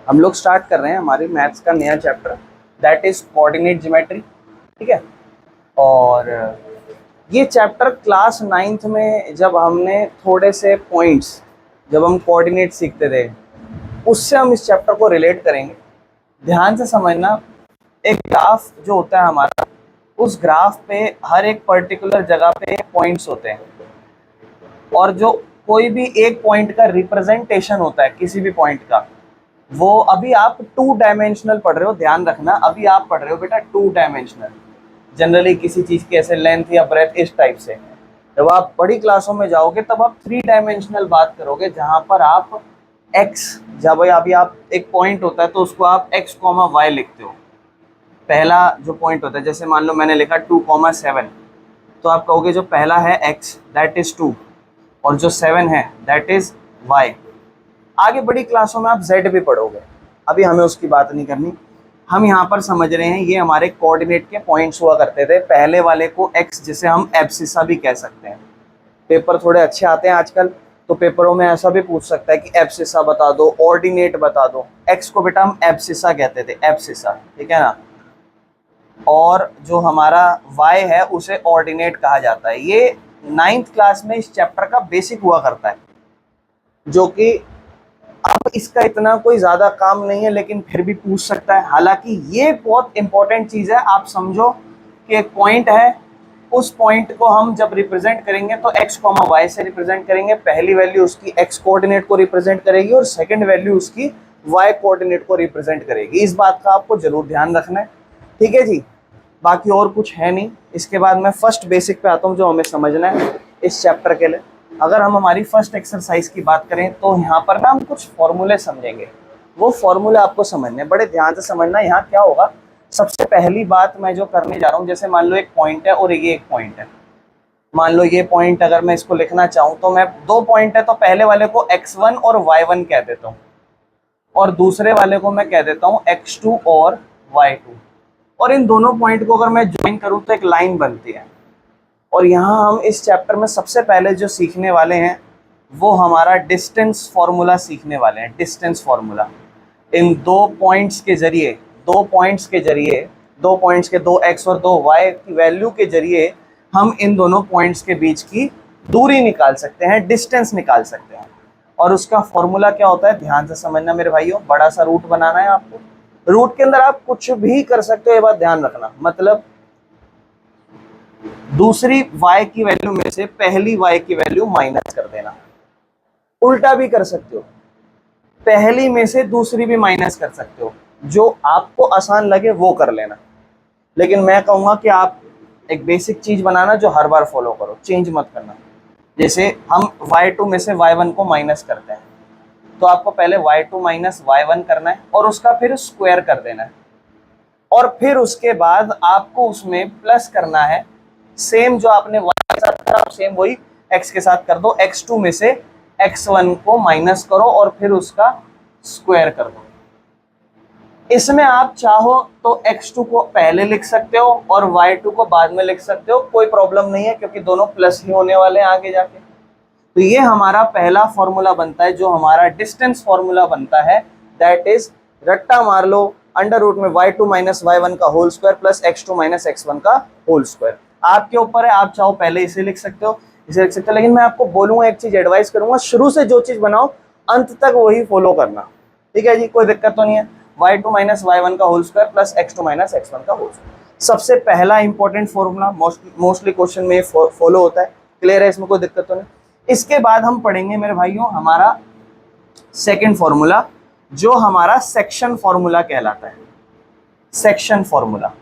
हम लोग स्टार्ट कर रहे हैं हमारे मैथ्स का नया chapter, that is coordinate geometry. ठीक है। और ये चैप्टर क्लास 9th में जब हमने थोड़े से पॉइंट्स, जब हम कोऑर्डिनेट सीखते थे, उससे हम इस चैप्टर को रिलेट करेंगे। ध्यान से समझना, एक ग्राफ जो होता है हमारा, उस ग्राफ पे हर एक पर्टिकुलर जगह पे पॉइंट्स होते हैं, और जो कोई भी एक पॉइंट का रिप्रेजेंटेशन होता है किसी भी पॉइंट का, वो अभी आप 2 डायमेंशनल पढ़ रहे हो। ध्यान रखना, अभी आप पढ़ रहे हो बेटा 2 डायमेंशनल। जनरली किसी चीज़ के ऐसे लेंथ या ब्रेथ इस टाइप से। जब आप बड़ी क्लासों में जाओगे तब आप 3 डायमेंशनल बात करोगे, जहाँ पर आप x, जब अभी आप एक पॉइंट होता है तो उसको आप x, y लिखते हो। पहला जो पॉइंट होता है, जैसे मान लो मैंने लिखा 2,7, तो आप कहोगे जो पहला है x दैट इज 2, और जो 7 है दैट इज y। आगे बड़ी क्लासों में आप z भी पढ़ोगे, अभी हमें उसकी बात नहीं करनी। हम यहाँ पर समझ रहे हैं ये हमारे कोऑर्डिनेट के पॉइंट्स हुआ करते थे। पहले वाले को x, जिसे हम एब्सिसा भी कह सकते हैं। पेपर थोड़े अच्छे आते हैं आजकल, तो पेपरों में ऐसा भी पूछ सकता है कि एब्सिसा बता दो, ऑर्डिनेट बता दो। x को बेटा हम एब्सिसा कहते थे, एब्सिसा, ठीक है ना। और जो हमारा y है उसे ऑर्डिनेट कहा जाता है। ये 9th क्लास में इस चैप्टर का बेसिक हुआ करता है, जो कि अब इसका इतना कोई ज़्यादा काम नहीं है, लेकिन फिर भी पूछ सकता है। हालांकि ये बहुत इंपॉर्टेंट चीज़ है। आप समझो कि एक पॉइंट है, उस पॉइंट को हम जब रिप्रेजेंट करेंगे तो x, y से रिप्रेजेंट करेंगे। पहली वैल्यू उसकी x कोऑर्डिनेट को रिप्रेजेंट करेगी और सेकंड वैल्यू उसकी y कोऑर्डिनेट को रिप्रेजेंट करेगी। इस बात का आपको जरूर ध्यान रखना है, ठीक है जी। बाकी और कुछ है नहीं। इसके बाद मैं फर्स्ट बेसिक पे आता हूँ जो हमें समझना है इस चैप्टर के लिए। अगर हम हमारी फर्स्ट एक्सरसाइज की बात करें तो यहाँ पर ना हम कुछ फॉर्मूले समझेंगे। वो फॉर्मूले आपको समझने, बड़े ध्यान से समझना। यहाँ क्या होगा, सबसे पहली बात मैं जो करने जा रहा हूँ, जैसे मान लो एक पॉइंट है और ये एक पॉइंट है। मान लो ये पॉइंट अगर मैं इसको लिखना चाहूँ तो मैं, 2 पॉइंट है तो पहले वाले को x1 और y1 कह देता हूँ, और दूसरे वाले को मैं कह देता हूँ x2 और y2। और इन दोनों पॉइंट को अगर मैं ज्वाइन करूँ तो एक लाइन बनती है। और यहाँ हम इस चैप्टर में सबसे पहले जो सीखने वाले हैं वो हमारा डिस्टेंस फॉर्मूला सीखने वाले हैं। डिस्टेंस फॉर्मूला इन 2 पॉइंट्स के जरिए, 2 पॉइंट्स के जरिए, 2 पॉइंट्स के 2x और 2y की वैल्यू के जरिए हम इन दोनों पॉइंट्स के बीच की दूरी निकाल सकते हैं, डिस्टेंस निकाल सकते हैं। और उसका फॉर्मूला क्या होता है, ध्यान से समझना मेरे भाइयों। बड़ा सा रूट बनाना है आपको। रूट के अंदर आप कुछ भी कर सकते हो, ये बात ध्यान रखना। मतलब दूसरी y की वैल्यू में से पहली y की वैल्यू माइनस कर देना। उल्टा भी कर सकते हो, पहली में से दूसरी भी माइनस कर सकते हो। जो आपको आसान लगे वो कर लेना, लेकिन मैं कहूंगा कि आप एक बेसिक चीज बनाना जो हर बार फॉलो करो, चेंज मत करना। जैसे हम y2 में से y1 को माइनस करते हैं, तो आपको पहले y2 माइनस y1 करना है और उसका फिर स्क्वायर कर देना है, और फिर उसके बाद आपको उसमें प्लस करना है। सेम जो आपने y के साथ करा, सेम वही x के साथ कर दो। x2 में से x1 को माइनस करो और फिर उसका स्क्वायर कर दो। इसमें आप चाहो तो x2 को पहले लिख सकते हो और y2 को बाद में लिख सकते हो, कोई प्रॉब्लम नहीं है, क्योंकि दोनों प्लस ही होने वाले हैं आगे जाके। तो ये हमारा पहला फॉर्मूला बनता है, जो हमारा डिस्टेंस फॉर्मूला बनता है, दैट इज, रट्टा मार लो, अंडर रूट में y2 माइनस y1 का whole square plus x2 minus x1 का होल स्क्वायर। आपके ऊपर है, आप चाहो पहले इसे लिख सकते हो, इसे लिख सकते हो, लेकिन मैं आपको बोलूंगा, एक चीज एडवाइस करूंगा, शुरू से जो चीज बनाओ अंत तक वही फॉलो करना, ठीक है जी। कोई दिक्कत तो नहीं है। y2 माइनस y1 का whole square plus x2 minus x1 का होल स्क्वायर, सबसे पहला इंपॉर्टेंट फॉर्मूला, मोस्टली क्वेश्चन में फॉलो होता है। क्लियर है, इसमें कोई दिक्कत तो नहीं। इसके बाद हम पढ़ेंगे मेरे भाइयों हमारा सेकंड फॉर्मूला, जो हमारा सेक्शन फॉर्मूला कहलाता है। सेक्शन फॉर्मूला,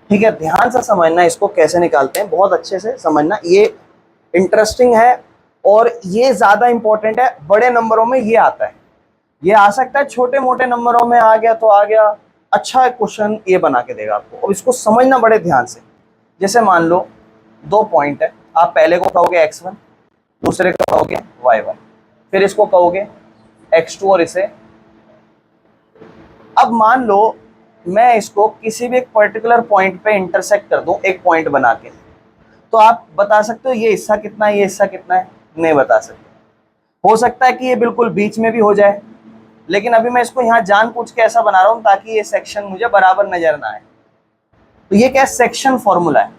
ठीक है। ध्यान से समझना, इसको कैसे निकालते हैं बहुत अच्छे से समझना। ये इंटरेस्टिंग है और ये ज्यादा इंपॉर्टेंट है। बड़े नंबरों में ये आता है, ये आ सकता है, छोटे मोटे नंबरों में आ गया तो आ गया। अच्छा क्वेश्चन ये बना के देगा आपको, और इसको समझना बड़े ध्यान से। जैसे मान लो 2 पॉइंट है, आप पहले को कहोगे x1, दूसरे को कहोगे y1, फिर इसको कहोगे x2 और इसे। अब मान लो मैं इसको किसी भी एक पर्टिकुलर पॉइंट पे इंटरसेक्ट कर दूं, एक पॉइंट बना के, तो आप बता सकते हो ये हिस्सा कितना है, ये हिस्सा कितना है? नहीं बता सकते। हो सकता है कि ये बिल्कुल बीच में भी हो जाए, लेकिन अभी मैं इसको यहाँ जानबूझ के ऐसा बना रहा हूँ ताकि ये सेक्शन मुझे बराबर नजर ना आए। तो ये क्या है, सेक्शन फॉर्मूला है।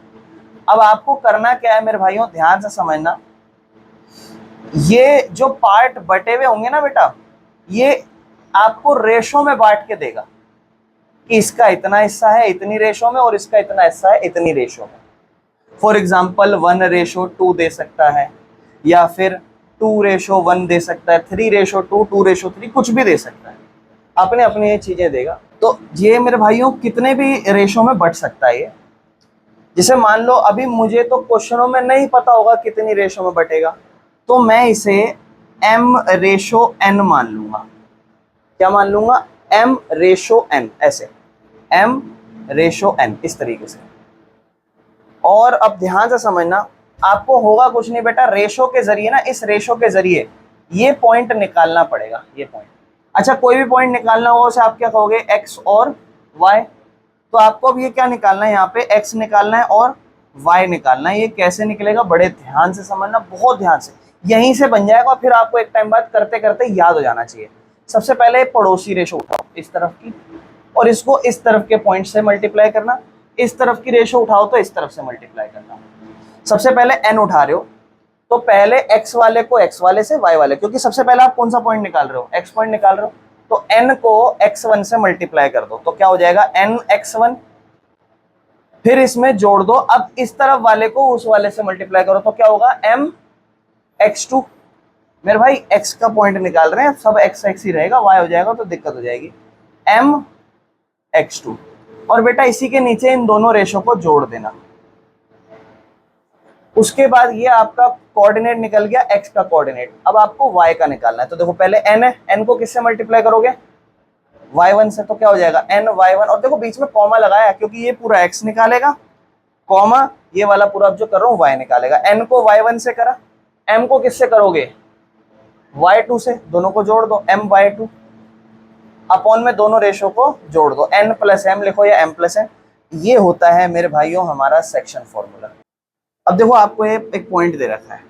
अब आपको करना क्या है मेरे भाइयों, ध्यान से समझना, ये जो पार्ट बटे हुए होंगे ना बेटा, ये आपको रेशो में बांट के देगा कि इसका इतना हिस्सा है इतनी रेशो में और इसका इतना हिस्सा है इतनी रेशो में। फॉर एग्जाम्पल 1:2 दे सकता है, या फिर 2:1 दे सकता है, 3:2, 2:3, कुछ भी दे सकता है, अपने अपने ये चीजें देगा। तो ये मेरे भाइयों कितने भी रेशो में बढ़ सकता है ये। जैसे मान लो अभी मुझे तो क्वेश्चनों में नहीं पता होगा कितनी रेशो में बटेगा, तो मैं इसे m/n मान लूंगा। क्या मान लूंगा, m/n, ऐसे m/n इस तरीके से। और अब ध्यान से समझना, आपको होगा कुछ नहीं बेटा, रेशो के जरिए ना, इस रेशो के जरिए ये पॉइंट निकालना पड़ेगा, ये पॉइंट। अच्छा, कोई भी पॉइंट निकालना होगा उसे आप क्या कहोगे, x और y। तो आपको अब ये क्या निकालना है, यहाँ पे x निकालना है और y निकालना है। ये कैसे निकलेगा, बड़े ध्यान से समझना, बहुत ध्यान से, यहीं से बन जाएगा, फिर आपको एक टाइम बाद करते करते याद हो जाना चाहिए। सबसे पहले पड़ोसी रेशो उठाओ इस तरफ की, और इसको इस तरफ के पॉइंट से मल्टीप्लाई करना। इस तरफ की रेशो उठाओ तो इस तरफ से मल्टीप्लाई करना। सबसे पहले n उठा रहे हो तो पहले x वाले को x वाले से, y वाले, क्योंकि सबसे पहले आप कौन सा पॉइंट निकाल रहे हो, x पॉइंट निकाल रहे हो, तो n को x1 से मल्टीप्लाई कर दो, तो क्या हो जाएगा, nx1। फिर इसमें जोड़ दो, अब इस तरफ वाले को उस वाले से मल्टीप्लाई करो, तो क्या होगा, mx2। मेरे भाई x का पॉइंट निकाल रहे हैं, सब x ही रहेगा, y हो जाएगा तो दिक्कत हो जाएगी, mx2। और बेटा इसी के नीचे इन दोनों रेशो को जोड़ देना। उसके बाद ये आपका कोऑर्डिनेट निकल गया, x का कोऑर्डिनेट। अब आपको y का निकालना है, तो देखो पहले n है, n को किससे मल्टीप्लाई करोगे, y1 से, तो क्या हो जाएगा, ny1। और देखो बीच में कॉमा लगाया क्योंकि ये पूरा x निकालेगा, कॉमा ये वाला पूरा अब जो कर रहा हूँ y निकालेगा। n को y1 से करा, m को किससे करोगे, y2 से, दोनों को जोड़ दो, my2 अपॉन में दोनों रेशो को जोड़ दो, n+m लिखो या m+n। ये होता है मेरे भाइयों हमारा सेक्शन फॉर्मूला। अब देखो आपको ये एक पॉइंट दे रखा है,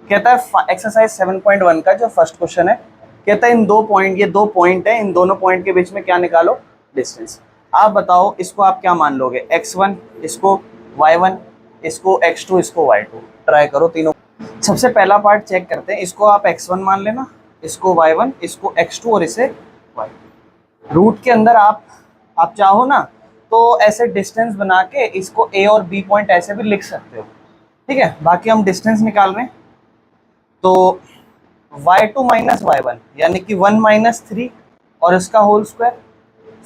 कहता है एक्सरसाइज 7.1 का जो फर्स्ट क्वेश्चन है, कहता है इन दो पॉइंट, ये दो पॉइंट है, इन दोनों पॉइंट के बीच में क्या निकालो, डिस्टेंस। आप बताओ इसको आप क्या मान लोगे, x1, इसको y1, इसको x2, इसको y2। ट्राई करो तीनों। सबसे पहला पार्ट चेक करते हैं, इसको आप x1 मान लेना, इसको y1, इसको x2 और इसे y। रूट के अंदर आप चाहो ना तो ऐसे डिस्टेंस बना के इसको a और b पॉइंट ऐसे भी लिख सकते हो, ठीक है। बाकी हम डिस्टेंस निकाल रहे हैं, तो y2 माइनस y1 यानी कि 1 - 3 और इसका होल स्क्वायर,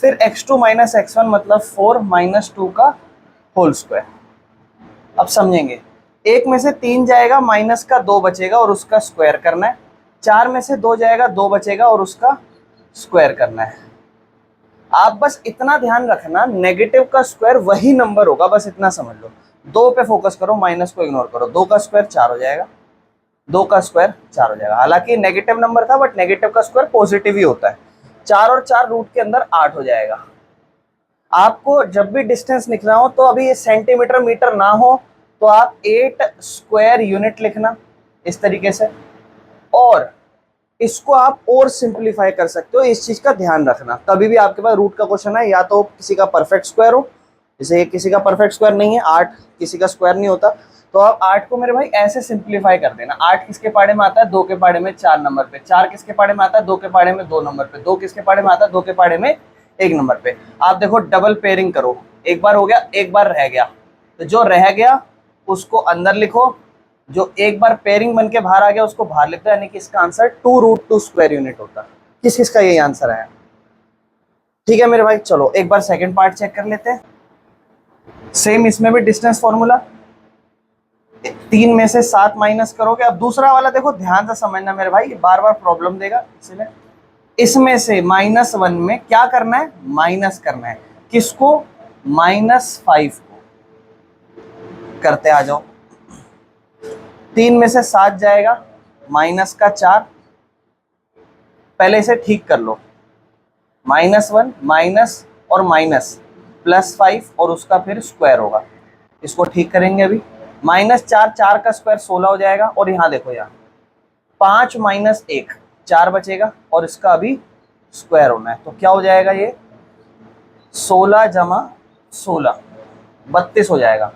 फिर x2 माइनस x1 मतलब 4 - 2 का होल स्क्वायर। अब समझेंगे, एक में से 3 जाएगा, माइनस का 2 बचेगा और उसका स्क्वायर करना है। 4 में से 2 जाएगा, 2 बचेगा और उसका स्क्वायर करना है। आप बस इतना ध्यान रखना, नेगेटिव का स्क्वायर वही नंबर होगा, बस इतना समझ लो। 2 पे फोकस करो, माइनस को इग्नोर करो, 2 का स्क्वायर 4 हो जाएगा, 2 का स्क्वायर 4 हो जाएगा। हालांकि नेगेटिव नंबर था बट नेगेटिव का स्क्वायर पॉजिटिव ही होता है। 4 और 4 रूट के अंदर 8 हो जाएगा। आपको जब भी डिस्टेंस लिखना हो तो अभी ये सेंटीमीटर मीटर ना हो तो आप 8 स्क्वायर यूनिट लिखना इस तरीके से, और इसको आप और सिंप्लीफाई कर सकते हो। इस चीज का ध्यान रखना, कभी भी आपके पास रूट का क्वेश्चन है या तो किसी का परफेक्ट स्क्वायर हो, जैसे किसी का परफेक्ट स्क्वायर नहीं है, 8 किसी का स्क्वायर नहीं होता, तो आप 8 को मेरे भाई ऐसे सिंप्लीफाई कर देना। 8 किसके पाड़े में आता है, 2 के पाड़े में 4 नंबर पे, 4 किसके पाड़े में आता है, 2 के पाड़े में 2 नंबर पे, 2 किसके पाड़े में आता है, 2 के पाड़े में 1 नंबर पे। आप देखो डबल पेयरिंग करो, एक बार हो गया, एक बार रह गया, तो जो रह गया उसको अंदर लिखो, जो एक बार पेयरिंग बन के बाहर आ गया उसको बाहर लिखो, यानी कि इसका आंसर 2√2 स्क्वायर यूनिट होता है। किस किस का यही आंसर है, ठीक है मेरे भाई। चलो एक बार सेकंड पार्ट चेक कर लेते हैं। सेम इसमें भी डिस्टेंस फॉर्मूला, 3 में से 7 माइनस करोगे। अब दूसरा वाला देखो ध्यान से समझना मेरे भाई, बार बार प्रॉब्लम देगा, इसलिए इसमें से -1 में क्या करना है, माइनस करना है। किसको, -5 को करते आ जाओ। 3 में से 7 जाएगा, माइनस का 4, पहले इसे ठीक कर लो, -1 माइनस और माइनस +5 और उसका फिर स्क्वायर होगा। इसको ठीक करेंगे अभी, -4, 4 का स्क्वायर 16 हो जाएगा। और यहाँ देखो, यहाँ 5 - 1 4 बचेगा और इसका अभी स्क्वायर होना है। तो क्या हो जाएगा ये 16 जमा 16 32 हो जाएगा।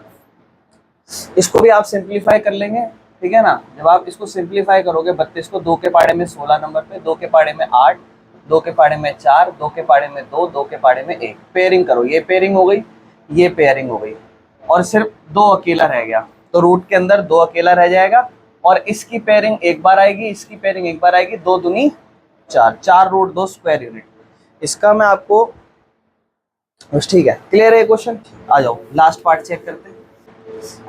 इसको भी आप सिंप्लीफाई कर लेंगे, ठीक है ना। जब आप इसको सिंप्लीफाई करोगे 32 को, 2 के पाड़े में 16 नंबर पे, 2 के पाड़े में 8, 2 के पाड़े में 4, 2 के पाड़े में 2, 2 के पाड़े में 1, पेयरिंग करो, ये पेयरिंग हो गई, ये पेयरिंग हो गई, और सिर्फ 2 अकेला रह गया। तो रूट के अंदर 2 अकेला रह जाएगा, और इसकी पेयरिंग एक बार आएगी, इसकी पेयरिंग एक बार आएगी, 2 दूनी 4, 4 रूट 2 स्क्वायर यूनिट। इसका मैं आपको बस, ठीक है, क्लियर है क्वेश्चन। आ जाओ लास्ट पार्ट चेक करते हैं।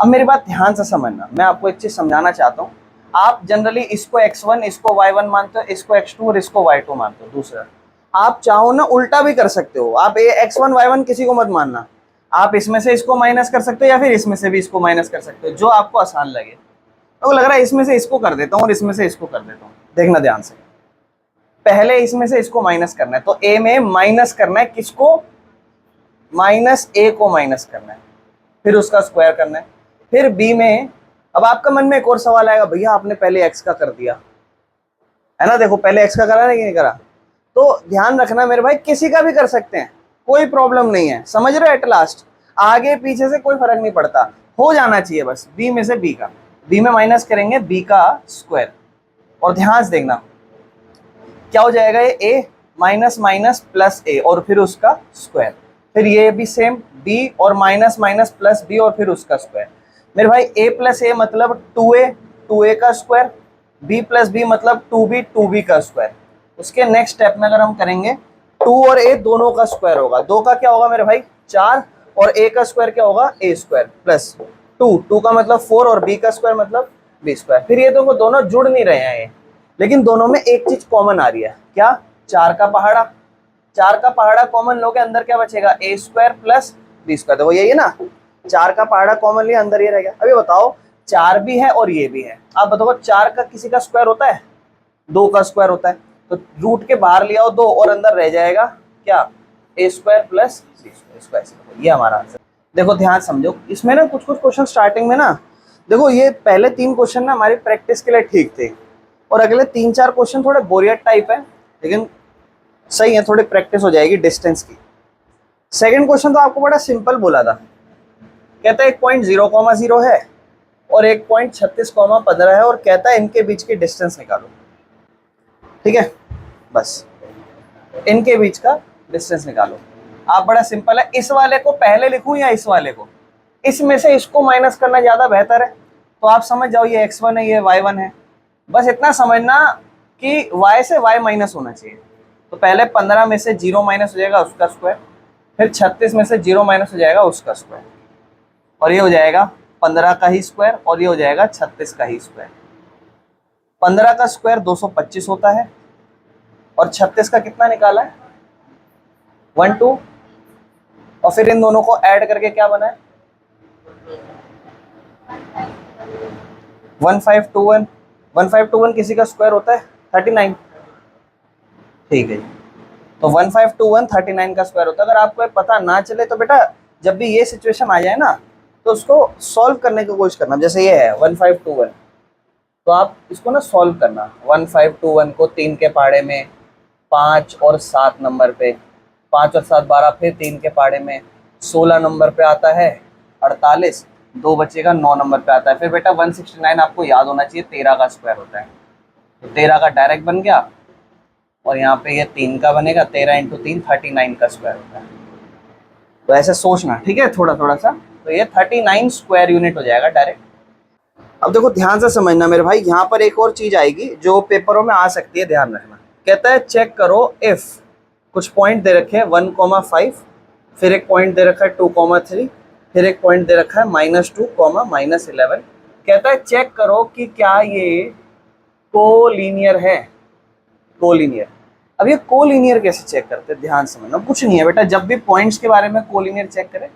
अब मेरी बात ध्यान से समझना, मैं आपको एक चीज समझाना चाहता हूँ। आप जनरली इसको x1, इसको y1 मानते हो, इसको x2 और इसको y2 मानते हो। दूसरा, आप चाहो ना उल्टा भी कर सकते हो, आप x1 y1 किसी को मत मानना, आप इसमें से इसको माइनस कर सकते हो या फिर इसमें से भी इसको माइनस कर सकते हो, जो आपको आसान लगे। तो लग रहा है इसमें से इसको कर देता हूँ और इसमें से इसको कर देता हूँ। देखना ध्यान से, पहले इसमें से इसको माइनस करना है, तो a में माइनस करना है किसको, माइनस a को माइनस करना है, फिर उसका स्क्वायर करना है। फिर b में, अब आपका मन में एक और सवाल आएगा, भैया आपने पहले x का कर दिया है ना, देखो पहले x का करा नहीं, नहीं करा। तो ध्यान रखना मेरे भाई, किसी का भी कर सकते हैं, कोई प्रॉब्लम नहीं है, समझ रहे हो। एट लास्ट आगे पीछे से कोई फर्क नहीं पड़ता, हो जाना चाहिए बस b में से b का, b में माइनस करेंगे b का स्क्वायर, और ध्यान से देखना क्या हो जाएगा, ये a minus minus plus a और फिर उसका स्क्वायर, फिर ये भी सेम b और माइनस माइनस प्लस b और फिर उसका स्क्वायर। मेरे भाई a प्लस a मतलब 2a का स्क्वायर, b प्लस b मतलब 2b 2b का स्क्वायर। उसके नेक्स्ट स्टेप में अगर हम करेंगे 2 और a दोनों का स्क्वायर होगा, 2 का क्या होगा मेरे भाई 4, और a का स्क्वायर क्या होगा a स्क्वायर प्लस 2 का मतलब 4 और b का स्क्वायर मतलब b स्क्वायर। फिर ये दोनों जुड़ नहीं रहे हैं ये, लेकिन दोनों में एक चीज कॉमन आ रही है, क्या, 4 का पहाड़ा। 4 का पहाड़ा कॉमन लोगे, अंदर क्या बचेगा a square plus b square, देखो यही है ना, 4 का पहाड़ा कॉमन लिया, अंदर ये रह गया। अभी बताओ 4 भी है और ये भी है, आप बताओ 4 का किसी का स्क्वायर होता है, 2 का स्क्वायर होता है, तो रूट के बाहर लिया 2 और अंदर रह जाएगा क्या, a square plus b square. ये हमारा आंसर। देखो ध्यान समझो, इसमें ना कुछ कुछ क्वेश्चन स्टार्टिंग में ना, देखो ये पहले 3 क्वेश्चन ना हमारी प्रैक्टिस के लिए ठीक थे, और अगले 3-4 क्वेश्चन थोड़े बोरियत टाइप है, लेकिन सही है, थोड़ी प्रैक्टिस हो जाएगी डिस्टेंस की। सेकंड क्वेश्चन तो आपको बड़ा सिंपल बोला था, कहता है 1.0,0 है और 1.36,15 है, और कहता है इनके बीच की डिस्टेंस निकालो। ठीक है, बस इनके बीच का डिस्टेंस निकालो। आप बड़ा सिंपल है, इस वाले को पहले लिखूं या इस वाले को, इसमें से इसको माइनस करना ज्यादा बेहतर है। तो आप समझ जाओ ये x1 है, ये y1 है, बस इतना समझना कि y से y माइनस होना चाहिए। तो पहले 15 में से 0 माइनस हो जाएगा उसका स्क्वायर, फिर 36 में से 0 माइनस हो जाएगा उसका स्क्वायर, और ये हो जाएगा 15 का ही स्क्वायर, और ये हो जाएगा 36 का ही स्क्वायर। 15 का स्क्वायर 225 होता है, और 36 का कितना निकाला है 12, और फिर इन दोनों को ऐड करके क्या बना है 1521। 1521 किसी का स्क्वायर होता है 39, ठीक है। तो 1521 39 का स्क्वायर होता है। अगर आपको पता ना चले तो बेटा जब भी ये सिचुएशन आ जाए ना, तो उसको सॉल्व करने की कोशिश करना। जैसे ये है 1521, तो आप इसको ना सॉल्व करना। 1521 को 3 के पहाड़े में 5 और 7 नंबर पे, 5 और 7 12, फिर 3 के पहाड़े में 16 नंबर पे आता है 48, 2 बचेगा 9 नंबर पे आता है। फिर बेटा 169 आपको याद होना चाहिए 13 का स्क्वायर होता है, तो 13 का डायरेक्ट बन गया, और यहाँ पे ये 3 का बनेगा, 13 इंटू 3 39 का स्क्वायर होता है। तो ऐसे सोचना, ठीक है, थोड़ा थोड़ा सा, तो ये 39 स्क्वायर यूनिट हो जाएगा डायरेक्ट। अब देखो ध्यान से समझना मेरे भाई, यहाँ पर एक और चीज आएगी जो पेपरों में आ सकती है, ध्यान रखना। कहता है चेक करो इफ, कुछ पॉइंट दे रखे हैं 1,5, फिर एक पॉइंट दे रखा है 2,3, फिर एक पॉइंट दे रखा है -2, -11। कहता है चेक करो कि क्या ये कोलीनियर है, कोलीनियर। अब ये कोलीनियर कैसे चेक करते हैं, ध्यान समझना। कुछ नहीं है बेटा, जब भी पॉइंट्स के बारे में कोलीनियर चेक करें,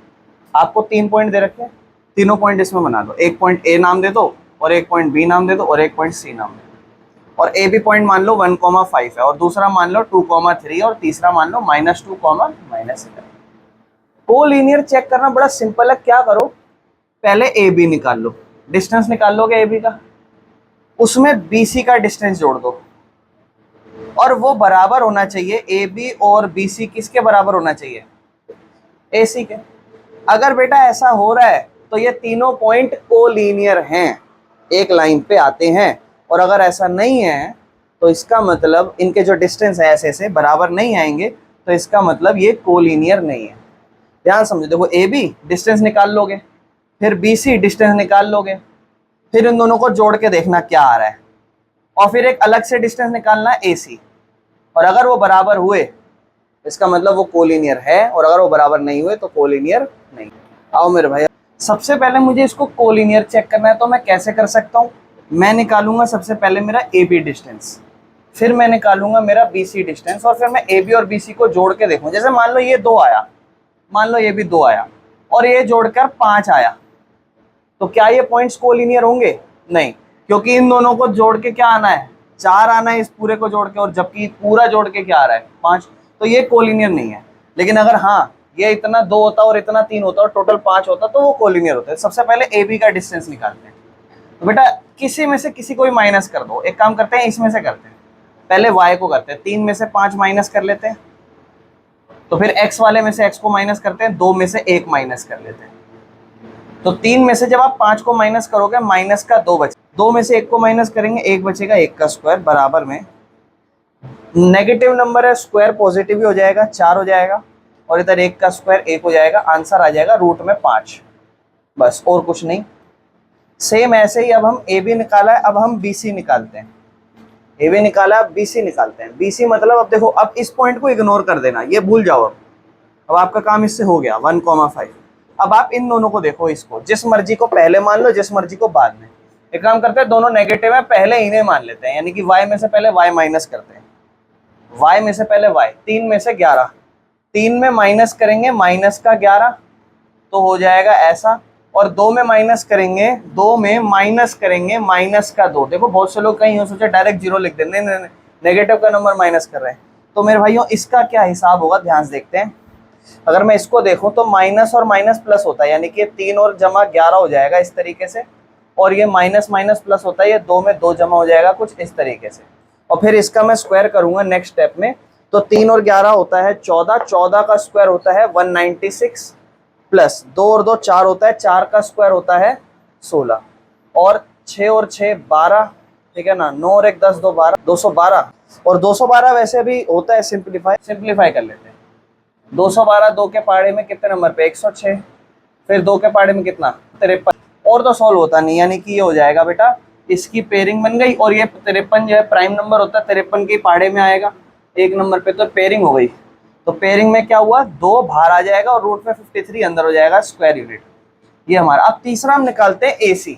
आपको 3 पॉइंट दे रखे हैं, तीनों पॉइंट इसमें बना दो। एक पॉइंट ए नाम दे दो, और एक पॉइंट बी नाम दे दो, और एक पॉइंट सी नाम दे दो। और ए बी पॉइंट मान लो 1,5 है, और दूसरा मान लो 2,3, और तीसरा मान लो -2, -11। कोलीनियर चेक करना बड़ा सिंपल है। क्या करो, पहले ए बी निकाल लो, डिस्टेंस निकाल लोगे ए बी का, उसमें बी सी का डिस्टेंस जोड़ दो, और वो बराबर होना चाहिए, ए बी और बी सी किसके बराबर होना चाहिए, ए सी के। अगर बेटा ऐसा हो रहा है तो ये तीनों पॉइंट कोलिनियर हैं, एक लाइन पे आते हैं। और अगर ऐसा नहीं है तो इसका मतलब इनके जो डिस्टेंस है ऐसे ऐसे बराबर नहीं आएंगे, तो इसका मतलब ये कोलिनियर नहीं है। ध्यान समझो, देखो ए बी डिस्टेंस निकाल लोगे, फिर बी सी डिस्टेंस निकाल लोगे, फिर इन दोनों को जोड़ के देखना क्या आ रहा है, और फिर एक अलग से डिस्टेंस निकालना है ए सी। और अगर वो बराबर हुए इसका मतलब वो कोलिनियर है, और अगर वो बराबर नहीं हुए तो कोलिनियर नहीं। आओ मेरे भाई, सबसे पहले मुझे इसको कोलिनियर चेक करना है, तो मैं कैसे कर सकता हूँ, मैं निकालूंगा सबसे पहले मेरा ए बी डिस्टेंस, फिर मैं निकालूंगा मेरा बी सी डिस्टेंस, और फिर मैं ए बी और बी सी को जोड़ के देखूँ। जैसे मान लो ये 2 आया, मान लो ये भी 2 आया, और ये जोड़कर 5 आया, तो क्या ये पॉइंट्स कोलिनियर होंगे? नहीं, क्योंकि इन दोनों को जोड़ के क्या आना है, 4 आना है इस पूरे को जोड़ के, और जबकि पूरा जोड़ के क्या आ रहा है, 5, तो ये कोलिनियर नहीं है। लेकिन अगर हाँ ये इतना 2 होता और इतना 3 होता और टोटल 5 होता तो वो कोलिनियर होता है। सबसे पहले ए बी का डिस्टेंस निकालते हैं। तो बेटा किसी में से किसी को भी माइनस कर दो, एक काम करते हैं इसमें से करते हैं, पहले y को करते हैं, 3 में से 5 माइनस कर लेते हैं, तो फिर x वाले में से x को माइनस करते हैं, 2 में से 1 माइनस कर लेते हैं। तो 3 में से जब आप 5 को माइनस करोगे माइनस का 2 बचे, 2 में से 1 को माइनस करेंगे 1 बचेगा, 1 का स्क्वायर बराबर में नेगेटिव नंबर है, स्क्वायर पॉजिटिव ही हो जाएगा, 4 हो जाएगा, और इधर 1 का स्क्वायर 1 हो जाएगा, आंसर आ जाएगा रूट में 5, बस और कुछ नहीं। सेम ऐसे ही अब हम ए बी निकाला है, अब हम बी सी निकालते हैं। ए बी निकाला, अब बी सी निकालते हैं। बी सी मतलब अब देखो, अब इस पॉइंट को इग्नोर कर देना, ये भूल जाओ। अब आपका काम इससे हो गया 1,5। अब आप इन दोनों को देखो, इसको जिस मर्जी को पहले मान लो, जिस मर्जी को बाद में। एक काम करते हैं, दोनों नेगेटिव है, पहले इन्हें मान लेते हैं, यानी कि y में से पहले y माइनस करते हैं, y में से पहले y, 3 में से 11, 3 में माइनस करेंगे माइनस का 11 तो हो जाएगा ऐसा, और 2 में माइनस करेंगे, 2 में माइनस करेंगे माइनस का 2। देखो बहुत से लोग कहीं सोचे डायरेक्ट 0 लिख देते, नहीं, नेगेटिव का नंबर माइनस कर रहे हैं। तो मेरे भाइयों इसका क्या हिसाब होगा, ध्यान से देखते हैं। अगर मैं इसको देखूं तो माइनस और माइनस प्लस होता है, यानी कि 3 और जमा 11 हो जाएगा इस तरीके से, और ये माइनस माइनस प्लस होता है, ये 2 में 2 जमा हो जाएगा कुछ इस तरीके से। और फिर इसका मैं स्क्वायर करूंगा नेक्स्ट स्टेप में, तो 3 और 11 होता है 14, 14 का स्क्वायर होता है 196, प्लस 2 और 2 4 होता है, 4 का स्क्वायर होता है 16, और 6 और 6 12, ठीक है ना, 9 और 1 10 2 12, 212। और 212 वैसे भी होता है सिंप्लीफाई कर लेते हैं। 212 2 के पहाड़े में कितने नंबर पे, 106, फिर 2 के पहाड़े में कितना, 53, और तो सॉल्व होता नहीं, यानी कि ये हो जाएगा बेटा, इसकी पेयरिंग बन गई, और ये 53 जो है प्राइम नंबर होता है, 53 के पहाड़े में आएगा 1 नंबर पे, तो पेयरिंग हो गई। तो पेयरिंग में क्या हुआ, 2 बाहर आ जाएगा और रूट में 53 अंदर हो जाएगा स्क्वायर यूनिट, ये हमारा। अब तीसरा हम निकालते हैं एसी,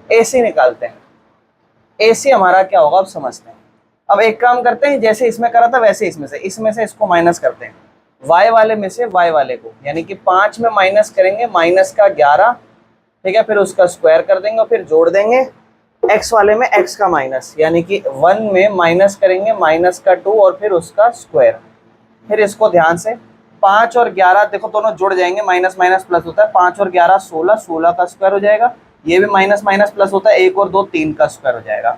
एसी निकालते हैं। एसी हमारा क्या होगा अब समझते हैं। अब एक काम करते हैं, जैसे इसमें करा था वैसे इसमें से इसको माइनस करते हैं, y वाले में से y वाले को, यानी कि 5 में माइनस करेंगे माइनस का 11, ठीक है, फिर उसका स्क्वायर कर देंगे और फिर जोड़ देंगे, x वाले में x का माइनस, यानी कि 1 में माइनस करेंगे माइनस का 2 और फिर उसका स्क्वायर। फिर इसको ध्यान से 5 और 11 देखो दोनों जुड़ जाएंगे, माइनस माइनस प्लस होता है, 5 और 11 16, 16 का स्क्वायर हो जाएगा, ये भी माइनस माइनस प्लस होता है, 1 और 2 3 का स्क्वायर हो जाएगा।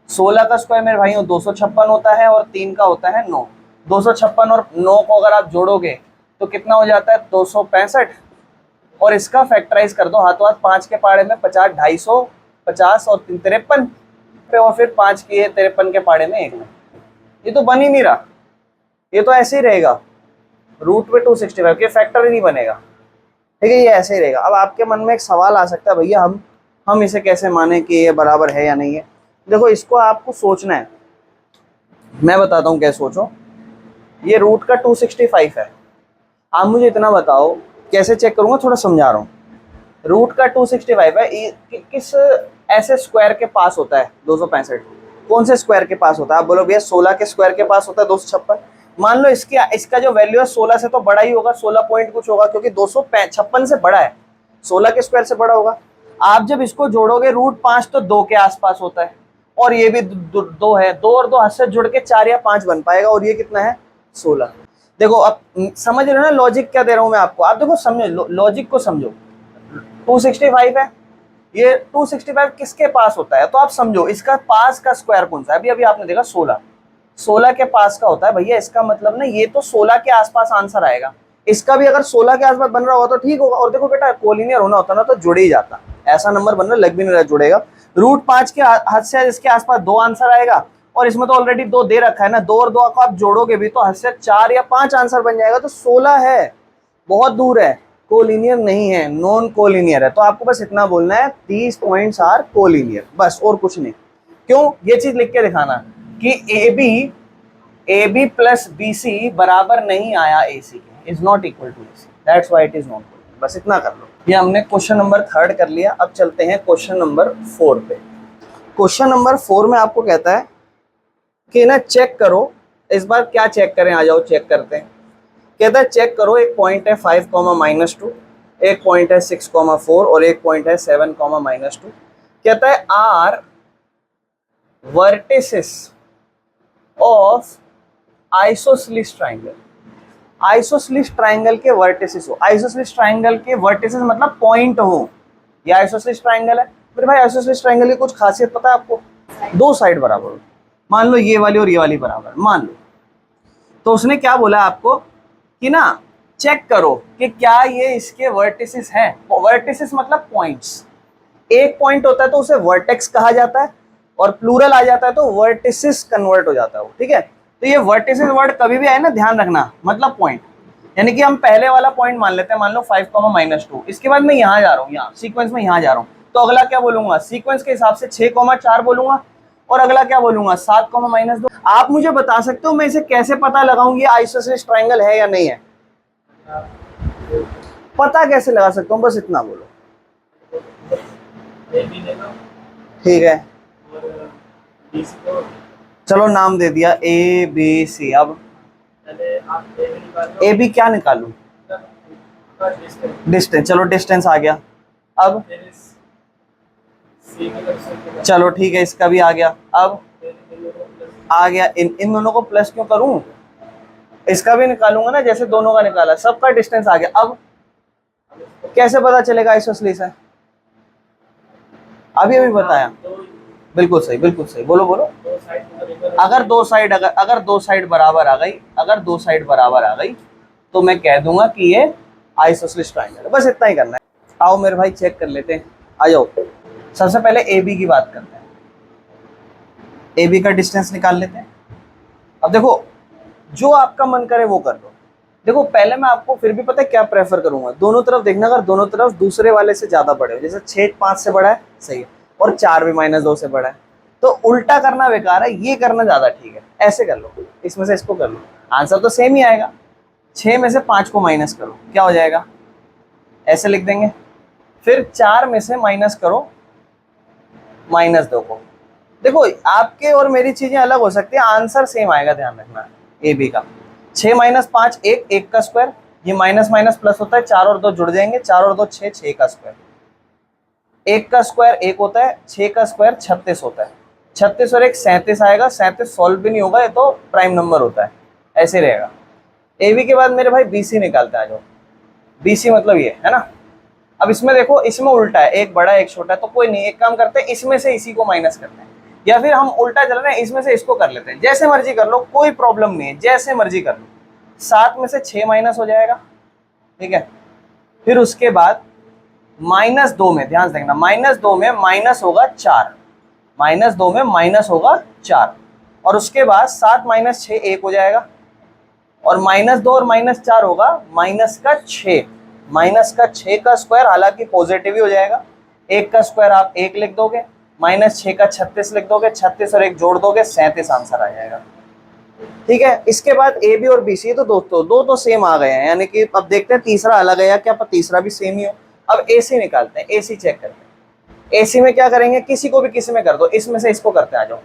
16 का स्क्वायर मेरे भाइयों 256 होता है, और 3 का होता है 9। 256 और 9 को अगर आप जोड़ोगे तो कितना हो जाता है, 265, और इसका फैक्टराइज कर दो हाथों हाथ, 5 के पहाड़े में 50, 250 और 53 पे, और फिर 5 के 53 के पहाड़े में 1 में। ये तो बन ही नहीं रहा, ये तो ऐसे ही रहेगा, रूट पे 265 के फैक्टर ही नहीं बनेगा, ठीक है, ये ऐसे ही रहेगा। अब आपके मन में एक सवाल आ सकता है, भैया हम इसे कैसे माने कि ये बराबर है या नहीं है। देखो इसको आपको सोचना है, मैं बताता हूँ कैसे सोचो। ये रूट का 265 है, आप मुझे इतना बताओ कैसे चेक करूँगा, थोड़ा समझा रहा हूँ। रूट का 265 है, किस ऐसे स्क्वायर के पास होता है 265, कौन से स्क्वायर के पास होता है, आप बोलो भैया 16 के स्क्वायर के पास होता है 256। मान लो इसका जो वैल्यू है 16 से तो बड़ा ही होगा, 16 पॉइंट कुछ होगा, क्योंकि 256 से बड़ा है, 16 के स्क्वायर से बड़ा होगा। आप जब इसको जोड़ोगे रूट 5 तो 2 के आसपास होता है, और ये भी 2 है, 2 और 2 हाथ से जुड़ के 4 या 5 बन पाएगा, और ये कितना है 16। देखो अब समझ रहे हो ना लॉजिक क्या दे रहा हूं मैं आपको, आप देखो समझो, लॉजिक को समझो। 265 है, ये 265 किसके पास होता है, तो आप समझो इसका पास का स्क्वायर कौन सा है। अभी आपने देखा 16, 16 के पास का होता है भैया, इसका मतलब ना ये तो 16 के आसपास आंसर आएगा, इसका भी अगर 16 के आसपास बन रहा होगा तो ठीक होगा। और देखो बेटा कोलिनियर होना होता ना तो जुड़ ही जाता, ऐसा नंबर बन रहा लग भी नहीं रहा जुड़ेगा। √5 के हद से इसके आसपास 2 आंसर आएगा, और इसमें तो ऑलरेडी 2 दे रखा है ना, 2 और 2 को आप जोड़ोगे भी तो हद से 4 या 5 आंसर बन जाएगा, तो 16 है, बहुत दूर है, कोलिनियर नहीं है, नॉन कोलिनियर है। तो आपको बस इतना बोलना है 30 पॉइंट्स आर कोलिनियर, बस और कुछ नहीं। क्यों, ये चीज लिख के दिखाना कि A B plus B C बराबर नहीं आया ए सी के, is not equal to A C, that's why it is non collinear. बस इतना कर लो। ये हमने क्वेश्चन नंबर 3 कर लिया। अब चलते हैं क्वेश्चन नंबर 4 पे। क्वेश्चन नंबर 4 में आपको कहता है कि ना चेक करो, इस बार क्या चेक करें, आ जाओ चेक करते हैं। कहता है चेक करो, एक पॉइंट है 5, -2, एक पॉइंट है 6, 4 और एक पॉइंट है 7, -2। कहता है are vertices of isosceles triangle. Isosceles triangle के वर्टिसेस हो, आइसोसेलेस ट्राइंगल के वर्टिसेस मतलब पॉइंट हो, ये आइसोसेलेस ट्राइंगल है। फिर भाई आइसोसेलेस ट्राइंगल की कुछ खासियत पता है आपको, 2 साइड बराबर हो, मान लो ये वाली और ये वाली बराबर, मान लो। तो उसने क्या बोला आपको कि ना चेक करो कि क्या ये इसके वर्टिसेस हैं। वर्टिसेस मतलब पॉइंट्स, एक पॉइंट होता है तो उसे वर्टेक्स कहा जाता है, और प्लूरल आ जाता है तो वर्टिसेस कन्वर्ट हो जाता है वो, ठीक है। तो ये वर्टिसेस वर्ड कभी भी आए ना ध्यान रखना, मतलब पॉइंट, यानी कि हम पहले वाला पॉइंट मान लेते हैं, मान लो 5, -2, इसके बाद मैं यहाँ जा रहा हूँ, यहाँ सीक्वेंस में यहाँ जा रहा हूँ, तो अगला क्या बोलूंगा, सीक्वेंस के हिसाब से 6, 4 बोलूंगा, और अगला क्या बोलूंगा 7, -2। आप मुझे बता सकते हो मैं इसे कैसे पता लगाऊं ये आइसोसेलेस ट्राइंगल है या नहीं है, पता कैसे लगा सकता हूँ, बस इतना बोलो। ठीक है, चलो नाम दे दिया ए बी सी। अब ए बी क्या निकालूं, डिस्टेंस, चलो डिस्टेंस आ गया। अब चलो ठीक है, इसका भी आ गया। अब आ गया, इन दोनों को प्लस क्यों करूं, इसका भी निकालूंगा ना, जैसे दोनों का निकाला, सबका डिस्टेंस आ गया। अब कैसे पता चलेगा आइसोसेलेस है, अभी अभी बताया, बिल्कुल सही, बिल्कुल सही, बोलो बोलो। अगर दो साइड बराबर आ गई, अगर 2 साइड बराबर आ गई तो मैं कह दूंगा कि ये आइसोसेलेस ट्राइंगल है, बस इतना ही करना है। आओ मेरे भाई चेक कर लेते हैं, आ जाओ। सबसे पहले ए बी की बात करते हैं, ए बी का डिस्टेंस निकाल लेते हैं। अब देखो जो आपका मन करे वो कर लो। देखो पहले मैं आपको फिर भी पता है क्या प्रेफर करूंगा, दोनों तरफ देखना, अगर दोनों तरफ दूसरे वाले से ज्यादा बड़े हो, जैसे 6 5 से बड़ा है सही है, और 4 भी -2 से बड़ा है, तो उल्टा करना बेकार है, ये करना ज्यादा ठीक है। ऐसे कर लो, इसमें से इसको कर लो, आंसर तो सेम ही आएगा। 6 में से 5 को माइनस करो, क्या हो जाएगा, ऐसे लिख देंगे। फिर 4 में से माइनस करो -2 को। देखो आपके और मेरी चीजें अलग हो सकती है, आंसर सेम आएगा, ध्यान रखना। ए बी का 6 - 5 1, 1 का स्क्वायर, ये माइनस माइनस प्लस होता है, 4 और 2 जुड़ जाएंगे, 4 और 2 6, 6 का स्क्वायर, 1 का स्क्वायर 1 होता है, 6 का स्क्वायर 36 होता है, 36 और 1 37 आएगा। 37 सॉल्व भी नहीं होगा, ये तो प्राइम नंबर होता है, ऐसे रहेगा। ए बी के बाद मेरे भाई बी सी निकालते हैं, आ जाओ। बी सी मतलब ये है ना। अब इसमें देखो, इसमें उल्टा है, एक बड़ा है एक छोटा है, तो कोई नहीं, एक काम करते हैं, इसमें से इसी को माइनस करते हैं, या फिर हम उल्टा चल रहे हैं, इसमें से इसको कर लेते हैं, जैसे मर्जी कर लो, कोई प्रॉब्लम नहीं है, जैसे मर्जी कर लो। 7 में से 6 माइनस हो जाएगा, ठीक है। फिर उसके बाद -2 में ध्यान से देखना, -2 में माइनस होगा 4, -2 में माइनस होगा 4, और उसके बाद 7 - 6 1 हो जाएगा, और -2 और -4 होगा -6, -6 का स्क्वायर, हालांकि पॉजिटिव ही हो जाएगा। 1 का स्क्वायर आप 1 लिख दोगे, -6 का 36 लिख दोगे, 36 और 1 जोड़ दोगे, 37 आंसर आ जाएगा, ठीक है। इसके बाद ए बी और बी सी, तो दोस्तों दो तो सेम आ गए हैं, यानी कि अब देखते हैं तीसरा अलग है या क्या, तीसरा भी सेम ही हो। अब ए सी निकालते हैं, ए सी चेक करते हैं। ए सी में क्या करेंगे, किसी को भी किसी में कर दो, इसमें से इसको करते हैं, आ जाओ।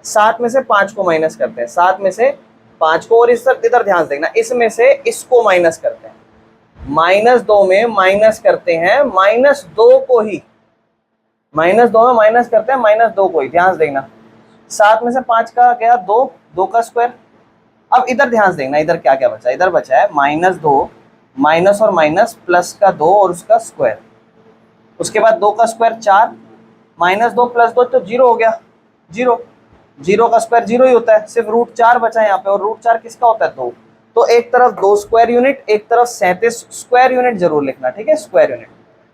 7 में से 5 को माइनस करते हैं, 7 में से 5 को, और इधर ध्यान से देखना, इसमें से इसको माइनस करते हैं, -2 में माइनस करते हैं -2 को ही, -2 में माइनस करते हैं -2 को ही, ध्यान से देखना। 7 में से 5 का गया 2, 2 का स्क्वायर। अब इधर ध्यान से देखना, इधर क्या क्या बचा, इधर बचा है -2, माइनस और माइनस प्लस का 2 और उसका स्क्वायर, उसके बाद 2 का स्क्वायर 4, -2 + 2 तो 0 हो गया, 0, जीरो का स्क्वायर जीरो ही होता है, सिर्फ √4 बचा है यहाँ पे, और √4 किसका होता है? 2। तो एक तरफ 2 स्क्वायर यूनिट, एक तरफ 37 स्क्वायर यूनिट जरूर लिखना, ठीक है, स्क्वायर यूनिट।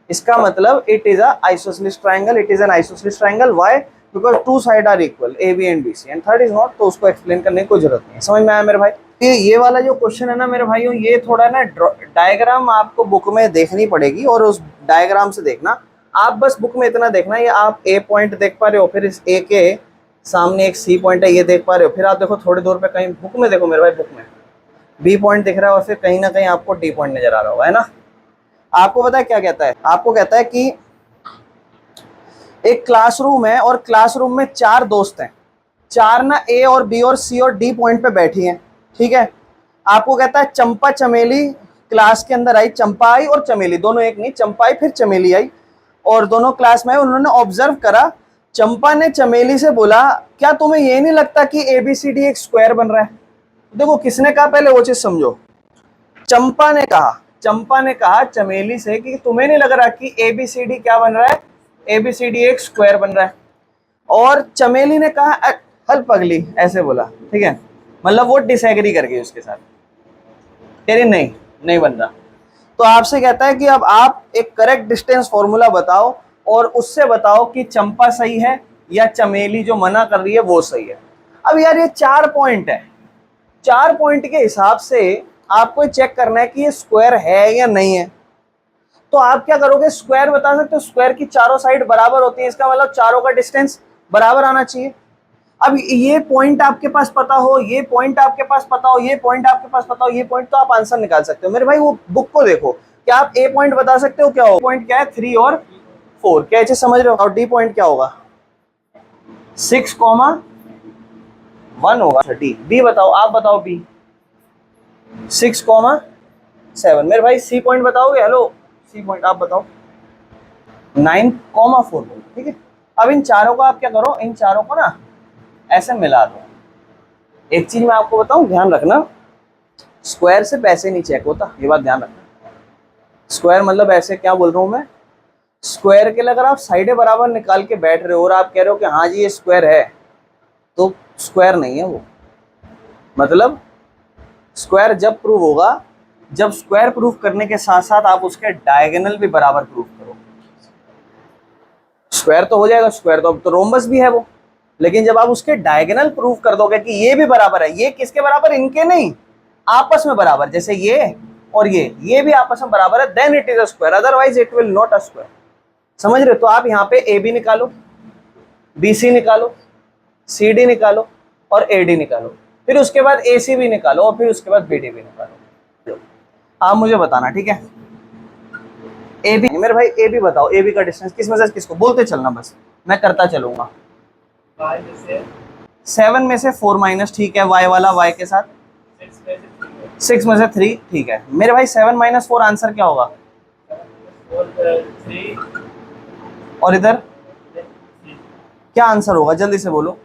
इसका मतलब it is a isosceles triangle, it is an isosceles triangle. Why? Because two side are equal, A B and B C, and third is not, तो उसको एक्सप्लेन करने की कोई जरूरत नहीं है। समझ में आया मेरे भाई? ये वाला जो क्वेश्चन है ना मेरे भाइयों, ये थोड़ा ना डायग्राम आपको बुक में देखनी पड़ेगी, और उस डायग्राम से देखना। आप बस बुक में इतना देखना, ये आप ए पॉइंट देख पा रहे हो, फिर इस ए के सामने एक सी पॉइंट है, ये देख पा रहे हो, फिर आप देखो थोड़ी दूर पे कहीं बुक में देखो मेरे भाई, बुक में बी पॉइंट दिख रहा है, और फिर कहीं ना कहीं आपको डी पॉइंट नजर आ रहा होगा, है ना। आपको पता है क्या कहता है? आपको कहता है कि एक क्लासरूम है, और क्लासरूम में 4 दोस्त हैं, 4 ना ए और बी और सी और डी पॉइंट पे बैठी हैं, ठीक है। आपको कहता है चंपा चमेली क्लास के अंदर आई, चंपा आई और चमेली दोनों एक नहीं, चंपा आई फिर चमेली आई, और दोनों क्लास में, उन्होंने ऑब्जर्व करा। चंपा ने चमेली से बोला, क्या तुम्हें ये नहीं लगता कि ABCD एक स्क्वायर बन रहा है? देखो किसने कहा, पहले वो चीज समझो। चंपा ने कहा चमेली से कि तुम्हें नहीं लग रहा कि ABCD क्या बन रहा है? ABCD एक स्क्वायर बन रहा है। और चमेली ने कहा हल पगली, ऐसे बोला, ठीक है, मतलब वो डिसएग्री कर गई उसके साथ, कह रही नहीं बन रहा। तो आपसे कहता है कि अब आप एक करेक्ट डिस्टेंस फॉर्मूला बताओ, और उससे बताओ कि चंपा सही है या चमेली जो मना कर रही है वो सही है। अब यार ये 4 पॉइंट है, 4 पॉइंट के हिसाब से आपको चेक करना है कि ये स्क्वायर है या नहीं है। तो आप क्या करोगे? स्क्वायर बता सकते हो, स्क्वायर की चारों साइड बराबर होती है, इसका मतलब चारों का डिस्टेंस बराबर आना चाहिए। अब ये पॉइंट आपके पास पता हो, ये पॉइंट आपके पास पता हो, ये पॉइंट आपके पास पता हो, ये पॉइंट, तो आप आंसर निकाल सकते हो। मेरे भाई वो बुक को देखो, क्या आप ए पॉइंट बता सकते हो? क्या हो पॉइंट क्या है? 3 और 4, क्या चीज समझ रहे हो? और डी पॉइंट क्या होगा? 6,1 होगा। डी, बी बताओ, आप बताओ बी। 6,7। मेरे भाई सी पॉइंट बताओगे? हेलो सी पॉइंट आप बताओ। 9,4, ठीक है। अब इन चारों को आप क्या करो, इन चारों को ना ऐसे मिला दो। एक चीज मैं आपको बताऊं, ध्यान रखना, स्क्वायर से पैसे नहीं चेक होता, ये बात ध्यान रखना। स्क्वायर मतलब ऐसे क्या बोल रहा हूं मैं, स्क्वायर के लिए अगर आप साइडें बराबर निकाल के बैठ रहे हो और आप कह रहे हो कि हाँ जी ये स्क्वायर है, तो स्क्वायर नहीं है वो। मतलब स्क्वायर जब प्रूव होगा जब स्क्वायर प्रूव करने के साथ साथ आप उसके डायगोनल भी बराबर प्रूव करो। स्क्वायर तो हो जाएगा, स्क्वायर तो रोम्बस भी है वो, लेकिन जब आप उसके डायगोनल प्रूव कर दोगे कि ये भी बराबर है, ये किसके बराबर? इनके नहीं, आपस में बराबर, जैसे ये और ये भी आपस में बराबर है, then it is a square, otherwise it will not a square. समझ रहे हो? तो आप यहाँ पे ए बी निकालो, BC निकालो, CD निकालो और AD निकालो, फिर उसके बाद AC भी निकालो, और फिर उसके बाद BD भी निकालो। आप मुझे बताना, ठीक है। AB, मेरे भाई AB बताओ, AB का डिस्टेंस किस में से किसको? बोलते चलना बस, मैं करता चलूंगा। 7 में से 4 माइनस, ठीक है, Y वाला Y के साथ, 6 में से 3, ठीक है। मेरे भाई 7 - 4 आंसर क्या होगा? और इधर क्या आंसर होगा? जल्दी से बोलो।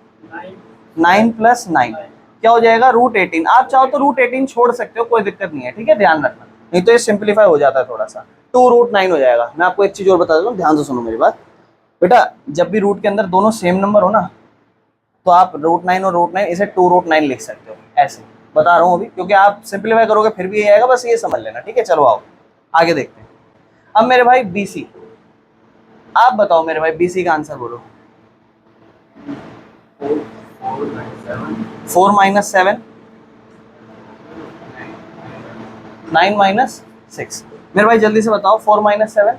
9 + 9 क्या हो जाएगा? √18। आप चाहो तो √18 छोड़ सकते हो, कोई दिक्कत नहीं है, ठीक है, ध्यान रखना, नहीं तो ये सिंप्लीफाई हो जाता है थोड़ा सा, 2√9 हो जाएगा। मैं आपको एक चीज और बता देता हूँ, ध्यान से सुनो मेरी बात बेटा, जब भी रूट के अंदर दोनों सेम नंबर हो ना, तो आप √9 और √9 इसे 2√9 लिख सकते हो, ऐसे बता रहा हूँ अभी, क्योंकि आप सिंप्लीफाई करोगे फिर भी ये आएगा, बस ये समझ लेना, ठीक है। चलो आओ आगे देखते हैं। अब मेरे भाई BC, आप बताओ मेरे भाई BC का आंसर बोलो। 4 - 7, 9 - 6। मेरे भाई जल्दी से बताओ, 4 - 7,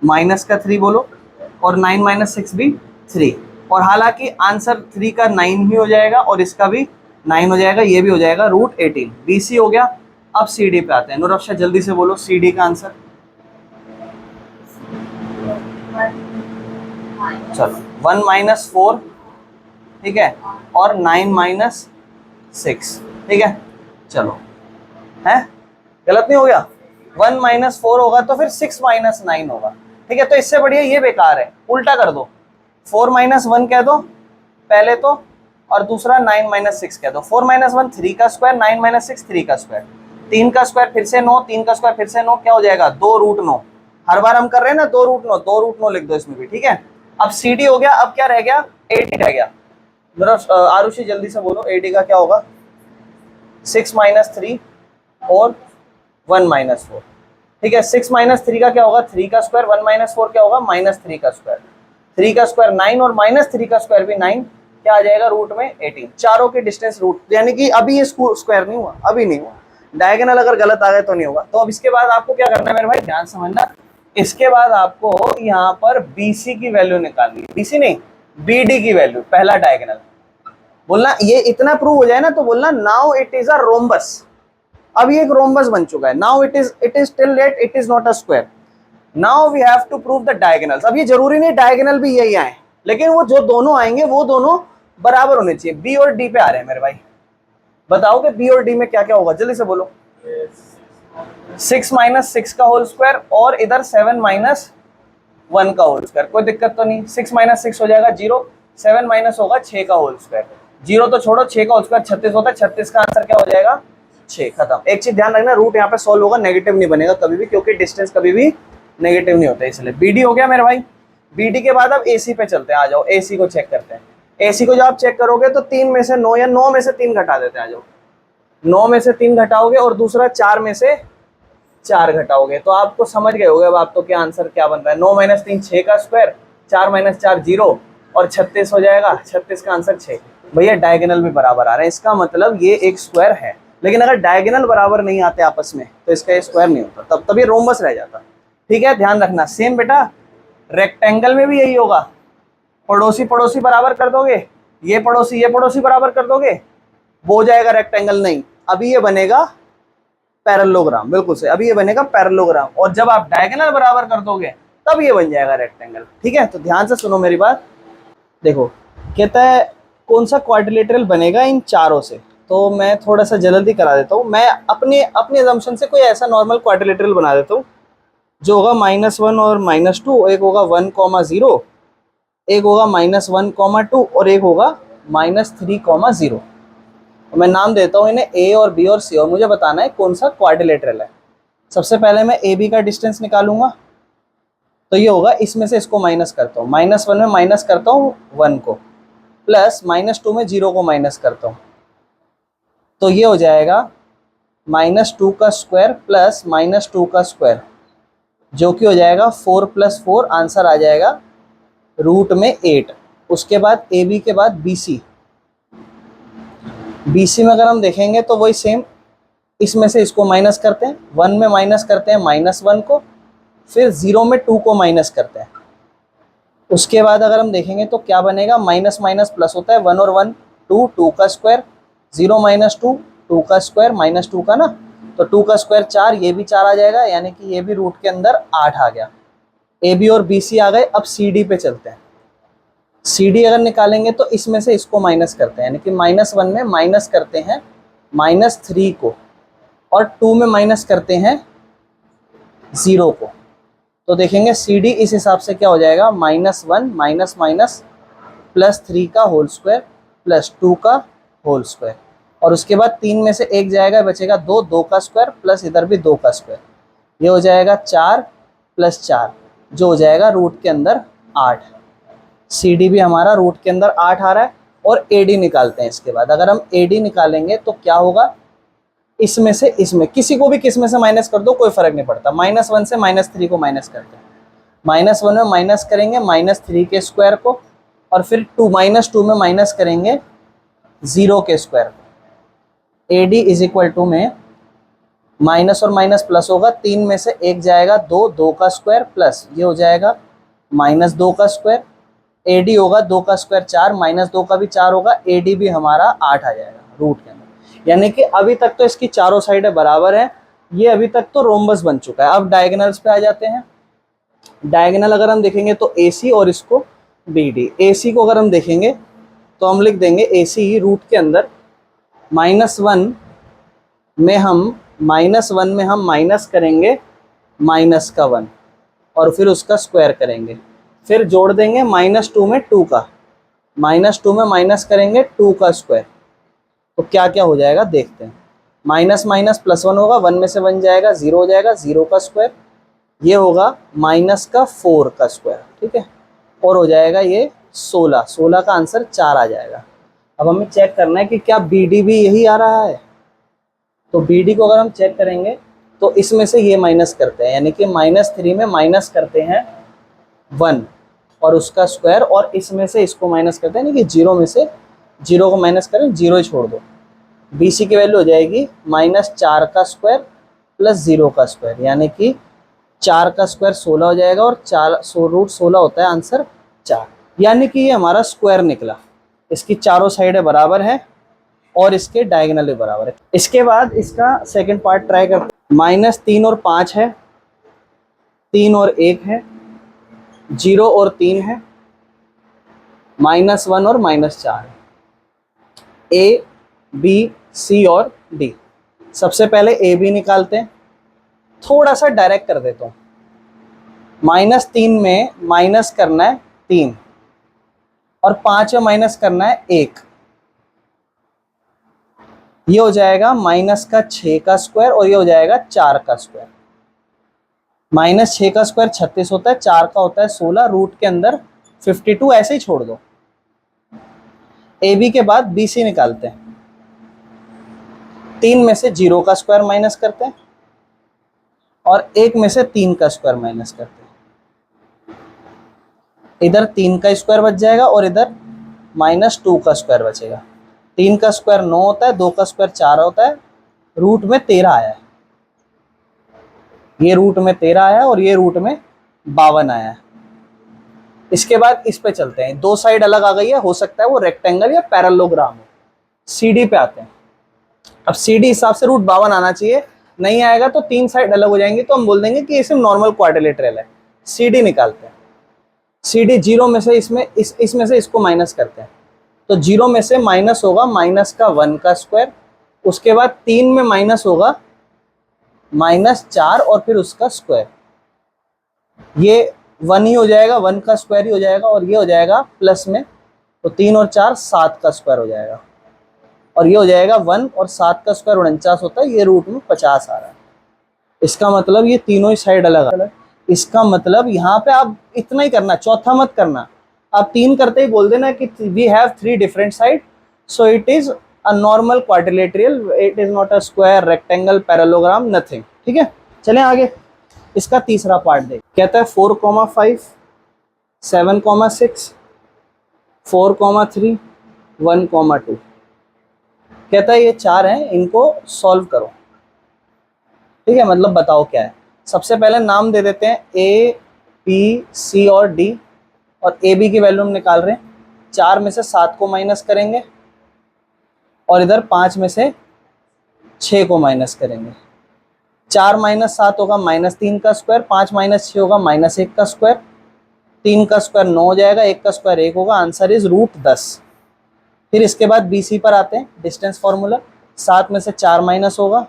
माइनस का 3 बोलो, और 9 - 6 भी 3, और हालांकि आंसर 3 का 9 ही हो जाएगा, और इसका भी 9 हो जाएगा, ये भी हो जाएगा √18। BC हो गया। अब CD पे आते हैं। नूरफ्शा जल्दी से बोलो CD का आंसर। चलो 1 - 4, ठीक है, और 9 - 6, ठीक है। चलो है, गलत नहीं हो गया? 1 - 4 होगा तो फिर 6 - 9 होगा, ठीक है। तो इससे बढ़िया ये बेकार है, उल्टा कर दो, 4 - 1 कह दो पहले तो, और दूसरा 9 - 6 कह दो। 4 - 1 3 का स्क्वायर, 9 - 6 3 का स्क्वायर, 3 का स्क्वायर फिर से 9, 3 का स्क्वायर फिर से 9, क्या हो जाएगा? 2√9। हर बार हम कर रहे हैं ना 2√9, 2√9 लिख दो इसमें भी, ठीक है। अब CD हो गया, अब क्या रह गया? 80 रह गया। मेरा आरुषि जल्दी से बोलो, AD का क्या होगा? 6 - 3 और 1 - 4। ठीक है, 6 - 3 का क्या होगा? 3 का स्क्वायर। 1 - 4 क्या होगा? -3 का स्क्वायर। 3 का स्क्वायर 9 और -3 का स्क्वायर भी 9। क्या आ जाएगा? रूट में 18। चारों के डिस्टेंस रूट, यानी कि अभी ये स्क्वायर नहीं हुआ, अभी नहीं हुआ। डायगोनल अगर गलत आ गए तो नहीं होगा। तो अब इसके बाद आपको क्या करना है मेरे भाई, ध्यान समझना। इसके बाद आपको यहाँ पर BC की वैल्यू निकालनी है। BC नहीं, BD की वैल्यू, पहला डायगोनल। बोलना ये इतना प्रूव हो जाए ना तो बोलना now it is a rhombus. अब ये एक रोम्बस बन चुका है। Now it is till date it is not a square. Now we have to prove the diagonals. अब ये जरूरी नहीं डायगोनल भी यही आए, लेकिन वो जो दोनों आएंगे वो दोनों बराबर होने चाहिए। बी और डी पे आ रहे हैं मेरे भाई। बताओ कि बी और डी में क्या क्या होगा, जल्दी से बोलो। 6 - 6 का होल स्क्वायर और इधर 7 - 1 का होल स्क्वायर। कोई दिक्कत तो नहीं। 6 - 6 हो जाएगा 0, 7 माइनस होगा 6 का होल स्क्वायर। 0 तो छोड़ो, 6 का होल स्क्वायर 36 होता है। 36 का आंसर क्या हो जाएगा? 6। खत्म। एक चीज ध्यान रखना, रूट यहाँ पे सॉल्व होगा, नेगेटिव नहीं बनेगा कभी भी, क्योंकि डिस्टेंस कभी भी नेगेटिव नहीं होता, इसलिए। BD हो गया मेरे भाई। BD के बाद अब AC पे चलते हैं। आ जाओ AC को चेक करते हैं। AC को जब आप चेक करोगे तो 3 में से 9 या 9 में से 3 घटा देते हैं। आ जाओ, 9 में से 3 घटाओगे और दूसरा 4 में से 4 घटाओगे तो आपको समझ गए होगे अब आप तो क्या आंसर क्या बन रहा है। 9 - 3 6 का स्क्वायर, 4 - 4 0 और 36 हो जाएगा। 36 का आंसर 6। भैया डायगोनल भी बराबर आ रहे हैं, इसका मतलब ये एक स्क्वायर है। लेकिन अगर डायगोनल बराबर नहीं आते आपस में तो इसका ये स्क्वायर नहीं होता, तब ये रोम्बस रह जाता। ठीक है, ध्यान रखना। सेम बेटा रेक्टेंगल में भी यही होगा। पड़ोसी पड़ोसी बराबर कर दोगे, ये पड़ोसी बराबर कर दोगे, वो हो जाएगा रेक्टेंगल। नहीं, अभी ये बनेगा पैरेललोग्राम। बिल्कुल सही, अभी ये बनेगा पैरेललोग्राम। और जब आप डायगोनल बराबर कर दोगे तब ये बन जाएगा रेक्टेंगल। ठीक है, तो ध्यान से सुनो मेरी बात। देखो, कहता है कौन सा क्वाड्रिलेटरल बनेगा इन चारों से। तो मैं थोड़ा सा जल्दी करा देता हूँ। मैं अपने अजम्पशन से कोई ऐसा नॉर्मल क्वाड्रिलेटरल बना देता हूँ जो होगा -1 और -2। एक होगा 1, 0, एक होगा -1, 2 और एक होगा -3, 0। मैं नाम देता हूँ इन्हें A और B और C, और मुझे बताना है कौन सा क्वाड्रिलेटरल है। सबसे पहले मैं AB का डिस्टेंस निकालूंगा, तो ये होगा, इसमें से इसको माइनस करता हूँ। -1 में माइनस करता हूँ 1 को, प्लस -2 में 0 को माइनस करता हूँ, तो ये हो जाएगा -2 का स्क्वायर प्लस -2 का स्क्वायर, जो कि हो जाएगा 4 + 4, आंसर आ जाएगा रूट में 8। उसके बाद AB के बाद BC में अगर हम देखेंगे तो वही सेम, इसमें से इसको माइनस करते हैं, 1 में माइनस करते हैं -1 को, फिर 0 में 2 को माइनस करते हैं। उसके बाद अगर हम देखेंगे तो क्या बनेगा, माइनस माइनस प्लस होता है, 1 और 1 2, 2 का स्क्वायर, 0 - 2 2 का स्क्वायर, -2 का ना, तो 2 का स्क्वायर 4, ये भी 4 आ जाएगा, यानी कि ये भी रूट के अंदर 8 आ गया। AB और BC आ गए। अब CD पे चलते हैं। CD अगर निकालेंगे तो इसमें से इसको माइनस करते हैं, यानी कि -1 में माइनस करते हैं -3 को, और 2 में माइनस करते हैं 0 को। तो देखेंगे CD इस हिसाब से क्या हो जाएगा, -1 माइनस माइनस +3 का होल स्क्वायर प्लस 2 का होल स्क्वायर, और उसके बाद 3 में से 1 जाएगा, बचेगा 2, 2 का स्क्वायर प्लस इधर भी 2 का स्क्वायर, ये हो जाएगा 4 + 4, जो हो जाएगा रूट के अंदर 8। CD भी हमारा रूट के अंदर 8 आ रहा है। और AD निकालते हैं इसके बाद। अगर हम AD निकालेंगे तो क्या होगा, इसमें से इसमें किसी को भी किस में से माइनस कर दो, कोई फर्क नहीं पड़ता। -1 से -3 को माइनस करते हैं। -1 में माइनस करेंगे -3 के स्क्वायर को, और फिर -2 में माइनस करेंगे 0 के स्क्वायर को। AD = में माइनस और माइनस प्लस होगा, 3 में से 1 जाएगा 2, 2 का स्क्वायर प्लस ये हो जाएगा -2 का स्क्वायर। AD होगा 2 का स्क्वायर 4, -2 का भी 4 होगा, AD भी हमारा 8 आ जाएगा रूट के अंदर। यानी कि अभी तक तो इसकी चारों साइडें बराबर हैं। ये अभी तक तो रोम्बस बन चुका है। अब डायगोनल्स पे आ जाते हैं। डायगोनल अगर हम देखेंगे तो AC और इसको BD। AC को अगर हम देखेंगे तो हम लिख देंगे AC रूट के अंदर -1 में हम माइनस करेंगे -1 और फिर उसका स्क्वायर करेंगे, फिर जोड़ देंगे -2 में 2 का, -2 में माइनस करेंगे 2 का स्क्वायर। तो क्या क्या हो जाएगा देखते हैं। माइनस माइनस +1 होगा, 1 में से 1 जाएगा 0 हो जाएगा, 0 का स्क्वायर, ये होगा -4 का स्क्वायर। ठीक है, और हो जाएगा ये 16 का आंसर 4 आ जाएगा। अब हमें चेक करना है कि क्या बी डी भी यही आ रहा है। तो बी डी को अगर हम चेक करेंगे तो इसमें से ये माइनस करते हैं, यानी कि -3 में माइनस करते हैं 1 और उसका स्क्वायर, और इसमें से इसको माइनस करते हैं, यानी कि 0 में से 0 को माइनस करें, 0 ही छोड़ दो। बी सी की वैल्यू हो जाएगी -4 का स्क्वायर प्लस 0 का स्क्वायर, यानी कि 4 का स्क्वायर 16 हो जाएगा, और 4 रूट 16 होता है आंसर 4, यानी कि ये हमारा स्क्वायर निकला। इसकी चारों साइडें बराबर है और इसके डायगोनल भी बराबर है। इसके बाद इसका सेकंड पार्ट ट्राई करते हैं। -3 और 5 है, 3 और 1 है, 0 और 3 है, -1 और -4 है। ए, बी, सी और डी। सबसे पहले ए बी निकालते हैं। थोड़ा सा डायरेक्ट कर देता हूँ। -3 में माइनस करना है 3 और 5 में माइनस करना है 1। ये हो जाएगा -6 का स्क्वायर और ये हो जाएगा 4 का स्क्वायर। -6 का स्क्वायर 36 होता है, 4 का होता है 16, रूट के अंदर 52, ऐसे ही छोड़ दो। ए बी के बाद बी सी निकालते हैं। 3 में से 0 का स्क्वायर माइनस करते हैं और 1 में से 3 का स्क्वायर माइनस करते हैं। इधर 3 का स्क्वायर बच जाएगा और इधर -2 का स्क्वायर बचेगा। 3 का स्क्वायर 9 होता है, 2 का स्क्वायर 4 होता है, रूट में 13 आया है। ये रूट में 13 आया और ये रूट में 52 आया है। इसके बाद इस पे चलते हैं। दो साइड अलग आ गई है, हो सकता है वो रेक्टेंगल या पैरेललोग्राम हो। सीडी पे आते हैं। अब सीडी हिसाब से रूट 52 आना चाहिए, नहीं आएगा तो 3 साइड अलग हो जाएंगी, तो हम बोल देंगे कि इसमें नॉर्मल क्वाड्रिलेटरल है। सीडी निकालते हैं। सीडी 0 में से इसमें से इसको माइनस करते हैं, तो 0 में से माइनस होगा -1 का स्क्वायर, उसके बाद 3 में माइनस होगा -4 और फिर उसका स्क्वायर। ये 1 ही हो जाएगा, 1 का स्क्वायर ही हो जाएगा, और ये हो जाएगा प्लस में, तो 3 और 4 7 का स्क्वायर हो जाएगा, और ये हो जाएगा 1 और 7 का स्क्वायर 49 होता है, ये रूट में 50 आ रहा है। इसका मतलब ये तीनों ही साइड अलग अलग। इसका मतलब यहाँ पे आप इतना ही करना, चौथा मत करना। आप 3 करते ही बोल देना कि we have 3 different side, so it is a normal quadrilateral, it is not a square, rectangle, parallelogram, nothing. ठीक है, चलें आगे। इसका तीसरा पार्ट देख, कहता है 4,5, 7,6, 4,3, 1,2। कहता है ये 4 हैं, इनको सॉल्व करो। ठीक है, मतलब बताओ क्या है। सबसे पहले नाम दे देते हैं ए, बी, सी और डी, और ए बी की वैल्यू हम निकाल रहे हैं। 4 में से 7 को माइनस करेंगे और इधर 5 में से 6 को माइनस करेंगे। 4 - 7 होगा -3 का स्क्वायर, 5 - 6 होगा -1 का स्क्वायर, 3 का स्क्वायर 9 हो जाएगा, 1 का स्क्वायर 1 होगा, आंसर इज √10। फिर इसके बाद बी सी पर आते हैं, डिस्टेंस फार्मूला। 7 में से 4 माइनस होगा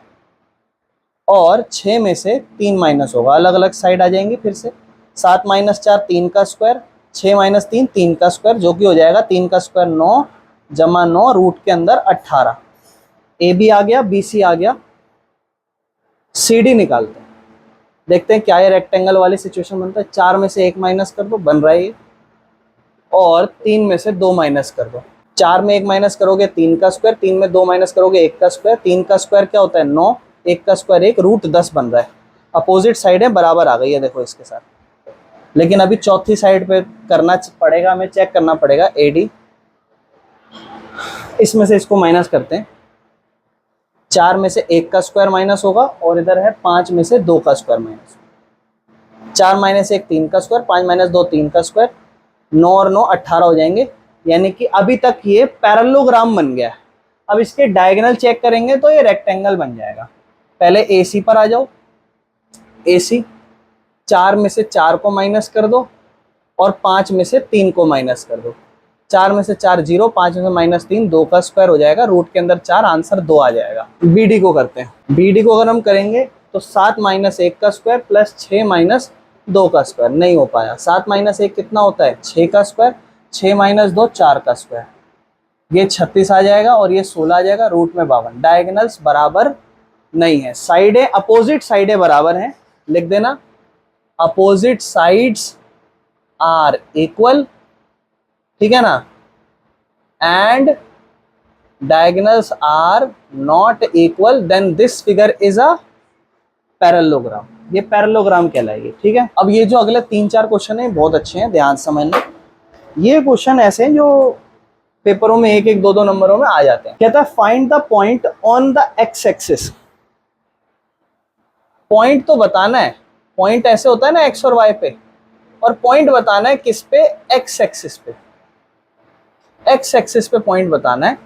और 6 में से 3 माइनस होगा, अलग अलग साइड आ जाएंगी फिर से। 7 - 4 3 का स्क्वायर, 6 - 3 3 का स्क्वायर, जो कि हो जाएगा 3 का स्क्वायर 9 जमा 9, रूट के अंदर 18। ए बी आ गया, बी सी आ गया। सी डी निकालते हैं, देखते हैं क्या ये रेक्टेंगल वाली सिचुएशन बनता है। 4 में से 1 माइनस कर दो, बन रहा है ये, और 3 में से 2 माइनस कर दो। 4 में 1 माइनस करोगे 3 का स्क्वायर, 3 में 2 माइनस करोगे 1 का स्क्वायर, 3 का स्क्वायर क्या होता है 9, 1 का स्क्वायर 1, √10 बन रहा है। अपोजिट साइड है, बराबर आ गई है देखो इसके साथ। लेकिन अभी चौथी साइड पे करना पड़ेगा, हमें चेक करना पड़ेगा ए डी। इसमें से इसको माइनस करते हैं। 4 में से 1 का स्क्वायर माइनस होगा और इधर है 5 में से 2 का स्क्वायर माइनस। 4 - 1 3 का स्क्वायर, 5 - 2 3 का स्क्वायर, 9 और 9 18 हो जाएंगे, यानी कि अभी तक ये पैरेललोग्राम बन गया है। अब इसके डायगोनल चेक करेंगे तो ये रेक्टेंगल बन जाएगा। पहले ए सी पर आ जाओ। ए सी 4 में से 4 को माइनस कर दो और 5 में से 3 को माइनस कर दो। 4 में से 4 0, 5 में से -3, 2 का स्क्वायर हो जाएगा, रूट के अंदर 4, आंसर 2 आ जाएगा। बी डी को करते हैं। बी डी को अगर हम करेंगे तो 7 - 1 का स्क्वायर प्लस 6 - 2 का स्क्वायर, नहीं हो पाया। 7 - 1 कितना होता है 6 का स्क्वायर, 6 - 2 4 का स्क्वायर, ये 36 आ जाएगा और ये 16 आ जाएगा, रूट में 52। डायगोनल्स बराबर नहीं है, साइडें अपोजिट साइडें बराबर हैं, लिख देना अपोजिट साइड्स आर इक्वल, ठीक है ना, and diagonals are not equal then this figure is a parallelogram, ये पैरेललोग्राम कहलाएगी। ठीक है, अब ये जो अगले 3-4 क्वेश्चन है बहुत अच्छे हैं, ध्यान से समझना। ये क्वेश्चन ऐसे हैं जो पेपरों में 1-1, 2-2 नंबरों में आ जाते हैं। कहता है find the point on the x axis. Point तो बताना है, पॉइंट ऐसे होता है ना एक्स और वाई पे, और पॉइंट बताना है किस पे, एक्स एक्सिस पे। एक्स एक्सिस पे पॉइंट बताना है,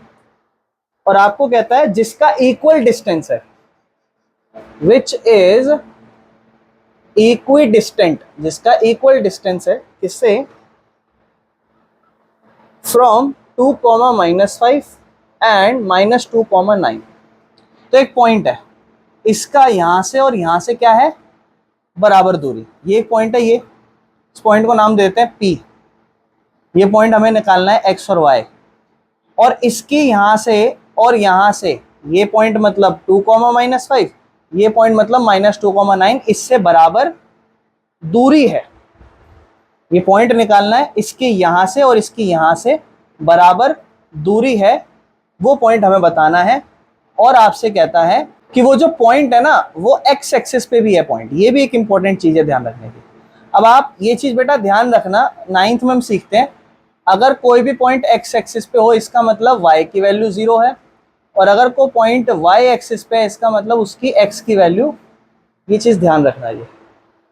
और आपको कहता है जिसका इक्वल डिस्टेंस है, विच इज इक्विडिस्टेंट, जिसका इक्वल डिस्टेंस है किससे, फ्रॉम 2, -5 एंड -2, 9। तो एक पॉइंट है, इसका यहां से और यहां से क्या है, बराबर दूरी। ये एक पॉइंट है, ये इस पॉइंट को नाम देते हैं P। ये पॉइंट हमें निकालना है x और y, और इसकी यहां से और यहां से ये पॉइंट मतलब 2, -5, ये पॉइंट मतलब -2, 9, इससे बराबर दूरी है। ये पॉइंट निकालना है, इसके यहां से और इसकी यहां से बराबर दूरी है, वो पॉइंट हमें बताना है। और आपसे कहता है कि वो जो पॉइंट है ना वो एक्स एक्सिस पे भी है पॉइंट। ये भी एक इंपॉर्टेंट चीज है ध्यान रखने की। अब आप ये चीज बेटा ध्यान रखना, 9th में हम सीखते हैं, अगर कोई भी पॉइंट एक्स एक्सिस पे हो इसका मतलब y की वैल्यू 0 है, और अगर कोई पॉइंट y एक्सिस पे है इसका मतलब उसकी x की वैल्यू, ये चीज ध्यान रखना। ये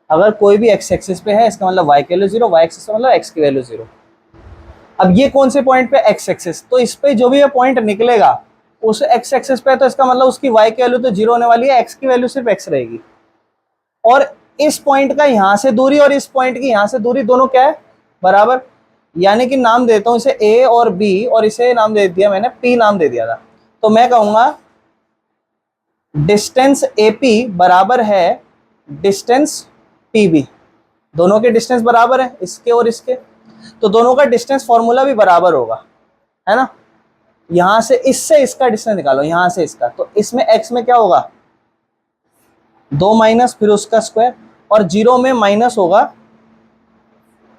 अगर कोई भी x एक्सिस पे है इसका मतलब y की वैल्यू 0, y एक्सिस का मतलब x की वैल्यू 0। अब ये कौन से पॉइंट पे, x एक्सिस, तो इस पे जो भी ये पॉइंट निकलेगा उस x एक्सिस पे, तो इसका मतलब उसकी y की वैल्यू तो 0 होने वाली है, x की वैल्यू सिर्फ x रहेगी। और इस पॉइंट का यहां से दूरी और इस पॉइंट की यहां से दूरी दोनों क्या है, बराबर। यानी कि नाम देता हूं इसे a और b, और इसे नाम दे दिया मैंने p, नाम दे दिया था। तो मैं कहूंगा डिस्टेंस AP बराबर है डिस्टेंस PB। दोनों के डिस्टेंस बराबर है, इसके और इसके, तो दोनों का डिस्टेंस फॉर्मूला भी बराबर होगा, है ना। यहां से इससे इसका डिस्टेंस निकालो, यहां से इसका, तो इसमें x में क्या होगा, 2 माइनस फिर उसका स्क्वायर, और 0 में माइनस होगा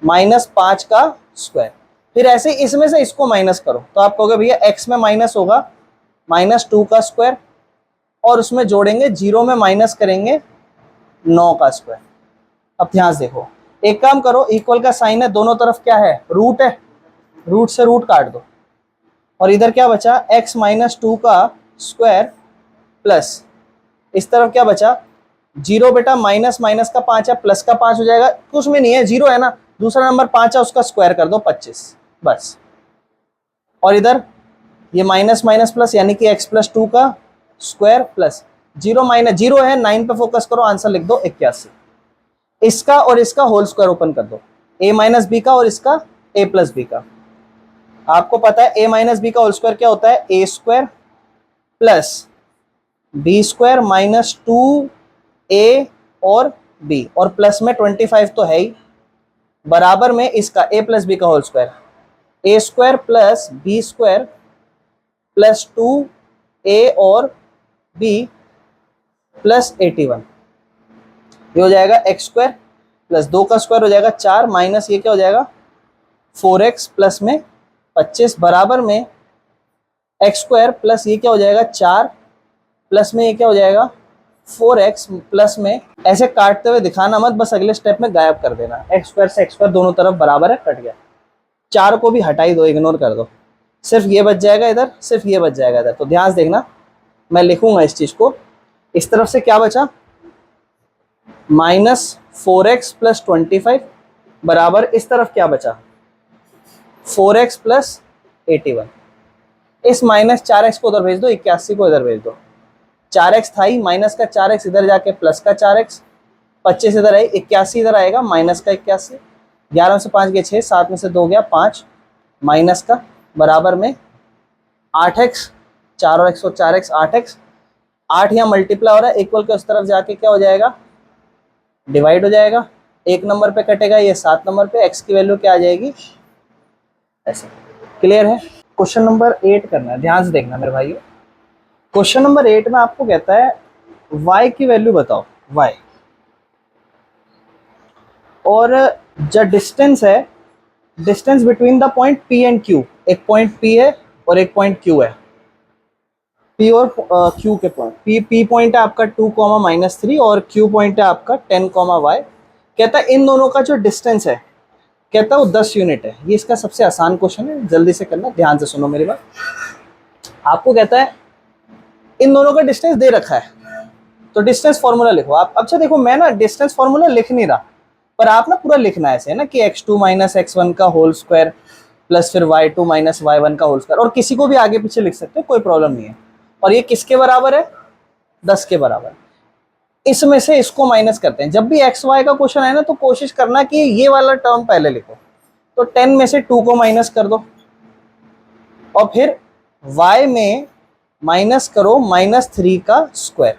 -5 का स्क्वायर। फिर ऐसे इसमें से इसको माइनस करो तो आप कहोगे भैया x में माइनस होगा -2 का स्क्वायर, और उसमें जोड़ेंगे 0 में माइनस करेंगे 9 का स्क्वायर। अब ध्यान से देखो, एक काम करो, इक्वल का साइन है, दोनों तरफ क्या है, रूट है, रूट से रूट काट दो, और इधर क्या बचा, x -2 का स्क्वायर प्लस इस तरफ क्या बचा 0। बेटा माइनस माइनस का 5 है, प्लस का 5 हो जाएगा, कुछ में नहीं है, 0 है ना, दूसरा नंबर 5 है उसका स्क्वायर कर दो 25 बस। और इधर ये माइनस माइनस प्लस, यानी कि x + 2 का स्क्वायर प्लस 0 - 0 है, 9 पे फोकस करो, आंसर लिख दो 81। इसका और इसका होल स्क्वायर ओपन कर दो, a - b का और इसका a + b का। आपको पता है a - b का होल स्क्वायर क्या होता है, a² प्लस b² -2a और b, और प्लस में 25 तो है ही, बराबर में इसका a + b का whole square, a² plus b² plus 2a और b प्लस 81। ये हो जाएगा x² प्लस 2 का स्क्वायर हो जाएगा 4, माइनस ये क्या हो जाएगा 4x प्लस में 25, बराबर में x² प्लस ये क्या हो जाएगा 4 प्लस में ये क्या हो जाएगा 4x प्लस में, ऐसे काटते हुए दिखाना मत, बस अगले स्टेप में गायब कर देना। x² से x² दोनों तरफ बराबर है, कट गया, 4 को भी हटाई दो, इग्नोर कर दो, सिर्फ ये बच जाएगा इधर, सिर्फ ये बच जाएगा इधर। तो ध्यान से देखना, मैं लिखूंगा इस चीज को, इस तरफ से क्या बचा -4x प्लस 25 बराबर, इस तरफ क्या बचा 4x प्लस 81। इस -4x को उधर भेज दो, 81 को इधर भेज दो, 4x था ही, माइनस का 4x इधर जाके प्लस का 4x, 25 इधर है, 81 इधर आएगा, माइनस का 81, 11 से 5 गए 6, 7 में से 2 गया 5, माइनस का बराबर में 8x, 4 और x और 4x 8x, 8 यहाँ मल्टीप्लाई हो रहा है, इक्वल के उस तरफ जाके क्या हो जाएगा डिवाइड हो जाएगा, 1 नंबर पे कटेगा, ये 7 नंबर पे, x की वैल्यू क्या आ जाएगी ऐसे। क्लियर है। क्वेश्चन नंबर 8 करना है, ध्यान से देखना मेरे भाइयों। क्वेश्चन नंबर 8 में आपको कहता है y की वैल्यू बताओ, y, और जो डिस्टेंस है, distance between the point P and Q, एक पॉइंट P है और एक पॉइंट Q है, P और Q के पॉइंट, P पॉइंट है आपका 2, -3 और Q पॉइंट है आपका 10, y। कहता है इन दोनों का जो डिस्टेंस है, कहता है वो 10 यूनिट है। ये इसका सबसे आसान क्वेश्चन है, जल्दी से करना, ध्यान से सुनो मेरी बात। आपको कहता है इन दोनों का डिस्टेंस दे रखा है, तो डिस्टेंस फॉर्मूला लिखो आप। अच्छा देखो, मैं ना डिस्टेंस फॉर्मूला लिख नहीं रहा, पर आप ना पूरा लिखना है ऐसे, है ना, कि x2 - x1 का होल स्क्वायर प्लस फिर y2 - y1 का होल स्क्वायर, और किसी को भी आगे पीछे लिख सकते हो, कोई प्रॉब्लम नहीं है। और ये किसके बराबर है? 10 के बराबर। इसमें से इसको माइनस करते हैं। जब भी एक्स वाई का क्वेश्चन आए ना, तो कोशिश करना कि ये वाला टर्म पहले लिखो। तो 10 में से 2 को माइनस कर दो, और फिर y में माइनस करो -3 का स्क्वायर,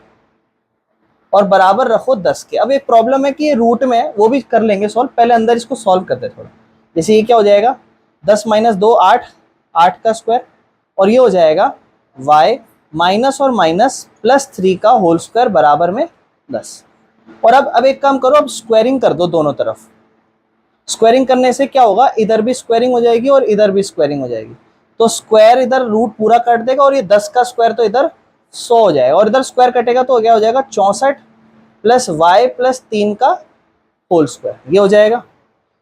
और बराबर रखो 10 के। अब एक प्रॉब्लम है कि ये रूट में है, वो भी कर लेंगे सॉल्व, पहले अंदर इसको सॉल्व करते थोड़ा। जैसे ये क्या हो जाएगा, 10 - 2 8, 8 का स्क्वायर, और ये हो जाएगा y माइनस और माइनस +3 का होल स्क्वायर बराबर में 10। और अब एक काम करो, अब स्क्वायरिंग कर दो दोनों तरफ। स्क्वायरिंग करने से क्या होगा, इधर भी स्क्वायरिंग हो जाएगी और इधर भी स्क्वायरिंग हो जाएगी। तो स्क्वायर इधर रूट पूरा काट देगा, और ये 10 का स्क्वायर तो इधर 100 हो जाएगा, और इधर स्क्वायर कटेगा तो क्या हो जाएगा, 64 प्लस y प्लस 3 का होल स्क्वायर, ये हो जाएगा।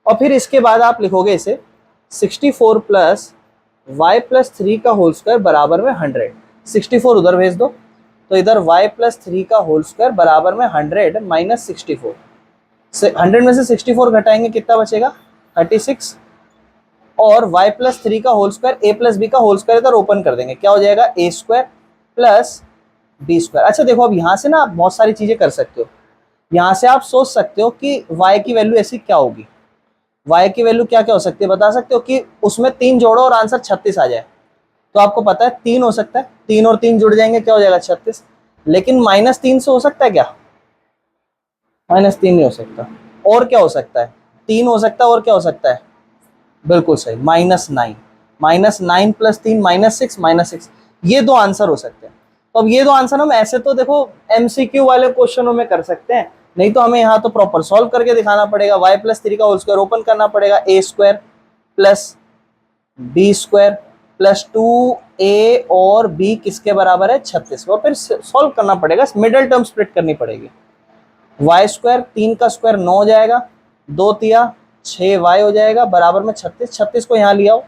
और फिर इसके बाद आप लिखोगे इसे 64 प्लस y प्लस 3 का होल स्क्वायर बराबर में 100। 64 उधर भेज दो, तो इधर y प्लस 3 का होल स्क्वायर बराबर में 100 माइनस 64। 100 में से 64 घटाएंगे, कितना बचेगा, 36। और y प्लस 3 का whole square, a plus b का होल स्क्वायर इधर ओपन कर देंगे, क्या हो जाएगा, a square plus b square. अच्छा देखो, अब यहाँ से ना आप बहुत सारी चीजें कर सकते हो। यहाँ से आप सोच सकते हो कि y की वैल्यू ऐसी क्या होगी, y की वैल्यू क्या क्या हो सकती है, बता सकते हो कि उसमें 3 जोड़ो और आंसर 36 आ जाए। तो आपको पता है 3 हो सकता है, 3 और 3 जुड़ जाएंगे, क्या हो जाएगा, 36। लेकिन -3 से हो सकता है क्या, -3 नहीं हो सकता। और क्या हो सकता है, 3 हो सकता है, और क्या हो सकता है, बिल्कुल सही, -9। -9 + 3 -6, -6, ये दो आंसर हो सकते हैं। तो अब ये दो आंसर हम ऐसे तो देखो MCQ वाले क्वेश्चनों में कर सकते हैं, नहीं तो हमें यहाँ तो प्रॉपर सॉल्व करके दिखाना पड़ेगा। y प्लस 3 का होल स्क्वायर ओपन करना पड़ेगा, a square plus b square plus 2a और b किसके बराबर है, 36। और फिर सॉल्व करना पड़ेगा, मिडिल टर्म स्प्लिट करनी पड़ेगी। y स्क्वायर 3 का स्क्वायर 9 हो जाएगा, 2 तिया 6y हो जाएगा बराबर में 36। 36 को यहाँ ले आओ,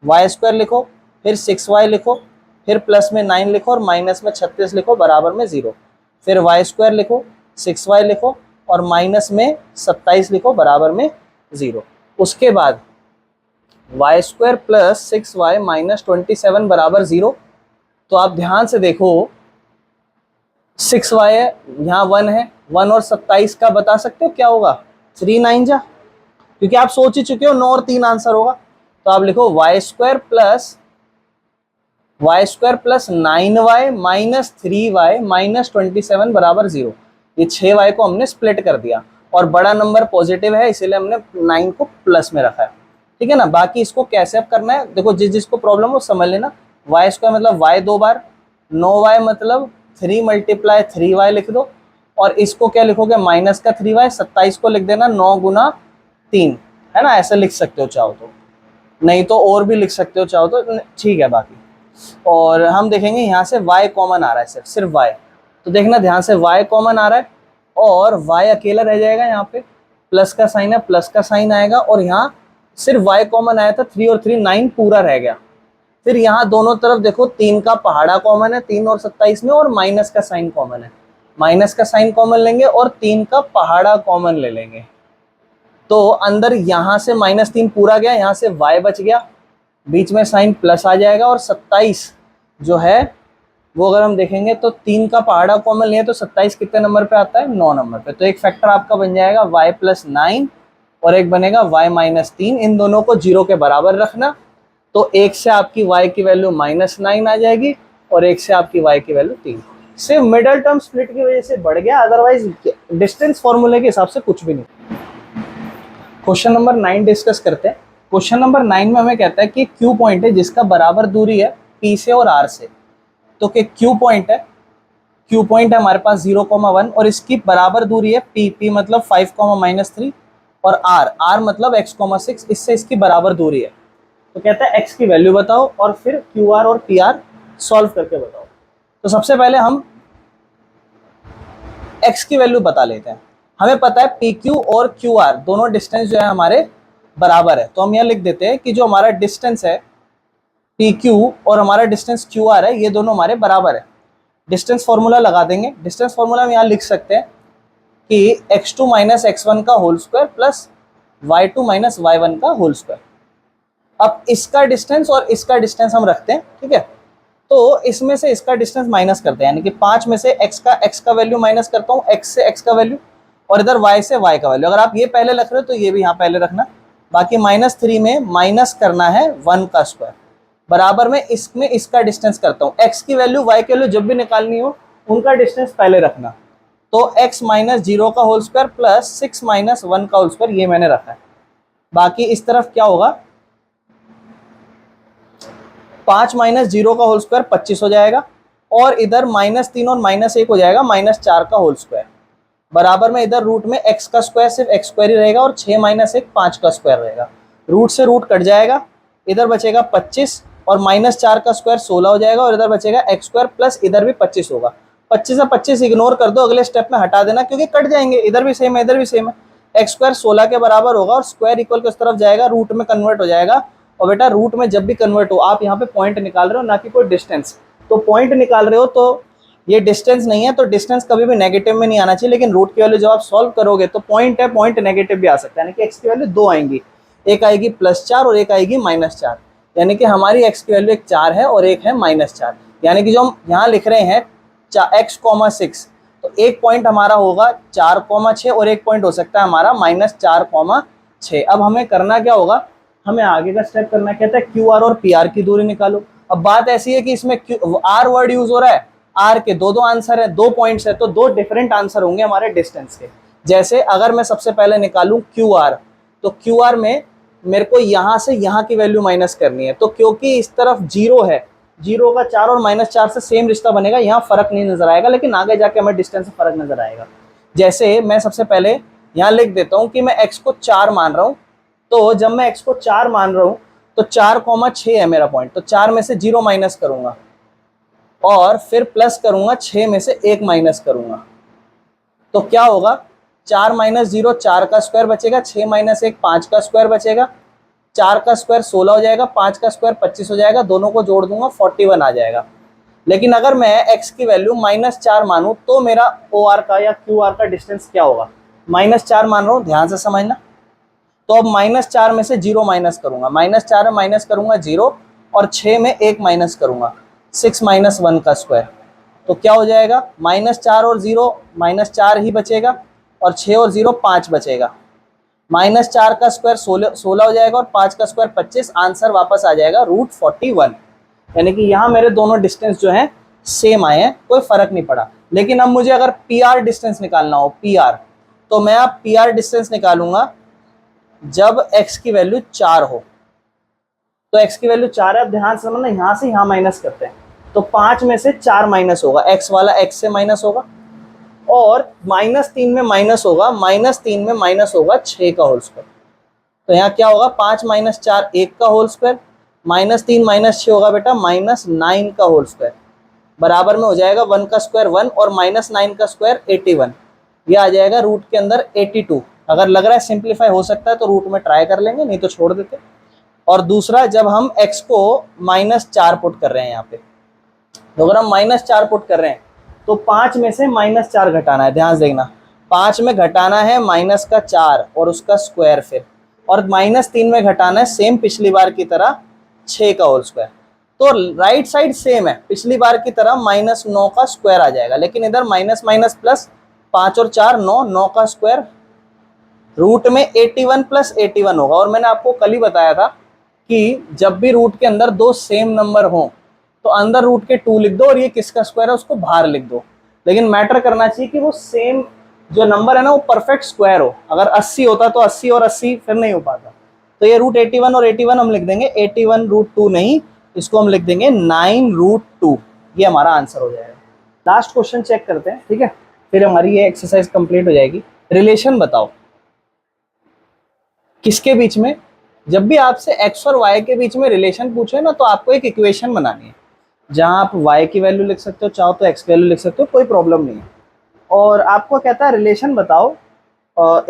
y स्क्वायर लिखो, फिर 6y लिखो, फिर प्लस में 9 लिखो, और माइनस में 36 लिखो बराबर में 0। फिर y स्क्वायर लिखो, 6y लिखो, और माइनस में 27 लिखो बराबर में 0। उसके बाद y square plus 6y minus 27 बराबर 0। तो आप ध्यान से देखो, 6y है, यहाँ 1 है, 1 और 27 का बता सकते हो क्या होगा, 3 9 जा, क्योंकि आप सोच ही चुके हो 9 और 3 आंसर होगा। तो आप लिखो y square plus 9y minus 3y minus 27 बराबर 0। ये 6y को हमने स्प्लिट कर दिया, और बड़ा नंबर पॉजिटिव है, इसीलिए हमने 9 को प्लस में रखा है, ठीक है ना। बाकी इसको कैसे अब करना है, देखो जिसको प्रॉब्लम हो समझ लेना। y स्क्वायर मतलब y 2 बार, 9y मतलब 3 × 3y लिख दो, और इसको क्या लिखोगे, माइनस का 3y, 27 को लिख देना 9 × 3, है ना, ऐसे लिख सकते हो चाहो तो, नहीं तो और भी लिख सकते हो चाहो तो, ठीक है। बाकी और हम देखेंगे यहाँ से y कॉमन आ रहा है, सिर्फ y, तो देखना ध्यान से, y कॉमन आ रहा है और y अकेला रह जाएगा, यहाँ पे प्लस का साइन है, प्लस का साइन आएगा, और यहाँ सिर्फ y कॉमन आया था, 3 और 3 9 पूरा रह गया। फिर यहाँ दोनों तरफ देखो 3 का पहाड़ा कॉमन है, 3 और 27 में, और माइनस का साइन कॉमन है, माइनस का साइन कॉमन लेंगे और 3 का पहाड़ा कॉमन ले लेंगे। तो अंदर यहाँ से -3 पूरा गया, यहाँ से y बच गया, बीच में साइन प्लस आ जाएगा, और 27 जो है वो अगर हम देखेंगे तो 3 का पहाड़ा कॉमन लिया तो 27 कितने नंबर पे आता है, 9 नंबर पे। तो एक फैक्टर आपका बन जाएगा y प्लस 9, और एक बनेगा y माइनस 3। इन दोनों को 0 के बराबर रखना, तो एक से आपकी y की वैल्यू -9 आ जाएगी, और एक से आपकी y की वैल्यू 3। सिर्फ मिडल टर्म स्प्लिट की वजह से बढ़ गया, अदरवाइज डिस्टेंस फॉर्मूले के हिसाब से कुछ भी नहीं। क्वेश्चन नंबर 9 डिस्कस करते हैं। क्वेश्चन नंबर 9 में हमें कहता है कि Q पॉइंट है जिसका बराबर दूरी है P से और R से। तो कि Q पॉइंट है हमारे पास 0,1, और इसकी बराबर दूरी है P मतलब 5, -3, और R मतलब x,6, इससे इसकी बराबर दूरी है। तो कहता है x की वैल्यू बताओ, और फिर QR और PR सॉल्व करके बताओ। तो सबसे पहले हम x की वैल्यू बता लेते हैं। हमें पता है PQ और QR दोनों डिस्टेंस जो है हमारे बराबर है, तो हम यहाँ लिख देते हैं कि जो हमारा डिस्टेंस है PQ और हमारा डिस्टेंस QR है, ये दोनों हमारे बराबर है। डिस्टेंस फॉर्मूला लगा देंगे। डिस्टेंस फॉर्मूला हम यहाँ लिख सकते हैं कि x2 माइनस x1 का whole square plus y2 minus y1 का होल स्क्वायर। अब इसका डिस्टेंस और इसका डिस्टेंस हम रखते हैं, ठीक है। तो इसमें से इसका डिस्टेंस माइनस करते हैं, यानी कि 5 में से x का वैल्यू माइनस करता हूँ, x से x का वैल्यू, और इधर y से y का वैल्यू। अगर आप ये पहले रख रहे हो तो ये भी यहाँ पहले रखना। बाकी -3 में माइनस करना है 1 का स्क्वायर, बराबर में इसमें इसका डिस्टेंस करता हूँ। x की वैल्यू y की वैल्यू जब भी निकालनी हो उनका डिस्टेंस पहले रखना। तो x माइनस 0 का होल स्क्वायर प्लस 6 माइनस 1 का होल स्क्वायर, ये मैंने रखा है। बाकी इस तरफ क्या होगा, 5 माइनस 0 का होल स्क्वायर 25 हो जाएगा, और इधर -3 और -1 हो जाएगा -4 का होल स्क्वायर, बराबर में इधर रूट में x का स्क्वायर सिर्फ x स्क्वायर ही रहेगा और 6 माइनस 1 5 का स्क्वायर रहेगा। रूट से रूट कट जाएगा, इधर बचेगा 25 और -4 का स्क्वायर 16 हो जाएगा, और इधर बचेगा x स्क्वायर प्लस इधर भी 25 होगा। 25 से 25 इग्नोर कर दो, अगले स्टेप में हटा देना क्योंकि कट जाएंगे, इधर भी सेम है इधर भी सेम है। x स्क्वायर 16 के बराबर होगा और स्क्वायर इक्वल के उस तरफ जाएगा, रूट में कन्वर्ट हो जाएगा। और बेटा रूट में जब भी कन्वर्ट हो, आप यहाँ पे पॉइंट निकाल रहे हो ना कि कोई डिस्टेंस, तो पॉइंट निकाल रहे हो तो ये डिस्टेंस नहीं है, तो डिस्टेंस कभी भी नेगेटिव में नहीं आना चाहिए। लेकिन रूट की वैल्यू जब आप सॉल्व करोगे तो पॉइंट है, पॉइंट नेगेटिव भी आ सकता है, यानी कि x की वैल्यू 2 आएंगी, एक आएगी +4 और एक आएगी -4, यानी कि हमारी x की वैल्यू एक 4 है और एक है -4। यानी कि जो हम यहाँ लिख रहे हैं x,6, तो एक पॉइंट हमारा होगा 4,6 और एक पॉइंट हो सकता है हमारा -4,6। अब हमें करना क्या होगा, हमें आगे का स्टेप करना कहता है QR और PR की दूरी निकालो। अब बात ऐसी है कि इसमें R वर्ड यूज हो रहा है, R के दो आंसर है, 2 पॉइंट्स है, तो 2 डिफरेंट आंसर होंगे हमारे डिस्टेंस के। जैसे अगर मैं सबसे पहले निकालूं QR, तो QR में मेरे को यहाँ से यहाँ की वैल्यू माइनस करनी है, तो क्योंकि इस तरफ 0 है, 0 का 4 और -4 से सेम रिश्ता बनेगा, यहाँ फर्क नहीं नजर आएगा, लेकिन आगे जाके हमें डिस्टेंस से फर्क नजर आएगा। जैसे मैं सबसे पहले यहाँ लिख देता हूँ कि मैं x को 4 मान रहा हूँ, तो जब मैं x को 4 मान रहा हूँ तो 4,6 है मेरा पॉइंट, तो 4 में से 0 माइनस करूंगा और फिर प्लस करूंगा, 6 में से 1 माइनस करूंगा, तो क्या होगा, 4 माइनस 0 4 का स्क्वायर बचेगा, 6 माइनस 1 5 का स्क्वायर बचेगा, 4 का स्क्वायर 16 हो जाएगा, 5 का स्क्वायर 25 हो जाएगा, दोनों को जोड़ दूंगा 41 आ जाएगा। लेकिन अगर मैं x की वैल्यू -4 मानूं तो मेरा OR का या QR का डिस्टेंस क्या होगा, -4 मान रहा हूँ, ध्यान से समझना। तो अब -4 में से 0 माइनस करूंगा, -4 में माइनस करूंगा 0 और 6 में 1 माइनस करूंगा, 6 माइनस 1 का स्क्वायर, तो क्या हो जाएगा, -4 और 0 -4 ही बचेगा और 6 और 0 5 बचेगा, -4 का स्क्वायर 16 हो जाएगा और 5 का स्क्वायर 25, आंसर वापस आ जाएगा √41। यानी कि यहाँ मेरे दोनों डिस्टेंस जो हैं सेम आए हैं, कोई फर्क नहीं पड़ा। लेकिन अब मुझे अगर PR डिस्टेंस निकालना हो, PR, तो मैं अब PR डिस्टेंस निकालूंगा जब x की वैल्यू 4 हो। तो x की वैल्यू 4 है, अब ध्यान से समझना, यहाँ से यहाँ माइनस करते हैं, तो 5 में से 4 माइनस होगा, x वाला x से माइनस होगा, और -3 में माइनस होगा, -3 में माइनस होगा 6 का होल स्क्वायर। तो यहाँ क्या होगा, 5 माइनस 4 1 का होल स्क्वायर, -3 माइनस 6 होगा बेटा -9 का होल स्क्वायर, बराबर में हो जाएगा 1 का स्क्वायर 1 और -9 का स्क्वायर 81, ये आ जाएगा रूट के अंदर 82। अगर लग रहा है सिंप्लीफाई हो सकता है तो रूट में ट्राई कर लेंगे, नहीं तो छोड़ देते। और दूसरा, जब हम x को -4 पुट कर रहे हैं यहाँ पे, तो अगर हम -4 पुट कर रहे हैं तो 5 में से -4 घटाना है, ध्यान से देखना, 5 में घटाना है -4 और उसका स्क्वायर फिर, और -3 में घटाना है सेम पिछली बार की तरह 6 का होल स्क्वायर। तो राइट साइड सेम है, पिछली बार की तरह -9 का स्क्वायर आ जाएगा, लेकिन इधर माइनस माइनस प्लस, 5 और 4 9, 9 का स्क्वायर, रूट में 81 + 81 होगा। और मैंने आपको कल ही बताया था कि जब भी रूट के अंदर 2 सेम नंबर हो तो अंदर रूट के 2 लिख दो और ये किसका स्क्वायर है उसको बाहर लिख दो, लेकिन मैटर करना चाहिए कि वो सेम जो नंबर है ना वो परफेक्ट स्क्वायर हो। अगर 80 होता तो 80 और 80 फिर नहीं हो पाता, तो ये √81 और 81 हम लिख देंगे, 81 √2 नहीं, इसको हम लिख देंगे 9 √2, ये हमारा आंसर हो जाएगा। लास्ट क्वेश्चन चेक करते हैं, ठीक है, फिर हमारी ये एक्सरसाइज कंप्लीट हो जाएगी। रिलेशन बताओ किसके बीच में, जब भी आपसे x और y के बीच में रिलेशन पूछे ना तो आपको एक इक्वेशन बनानी है। जहाँ आप y की वैल्यू लिख सकते हो, चाहो तो x की वैल्यू लिख सकते हो, कोई प्रॉब्लम नहीं है। और आपको कहता है रिलेशन बताओ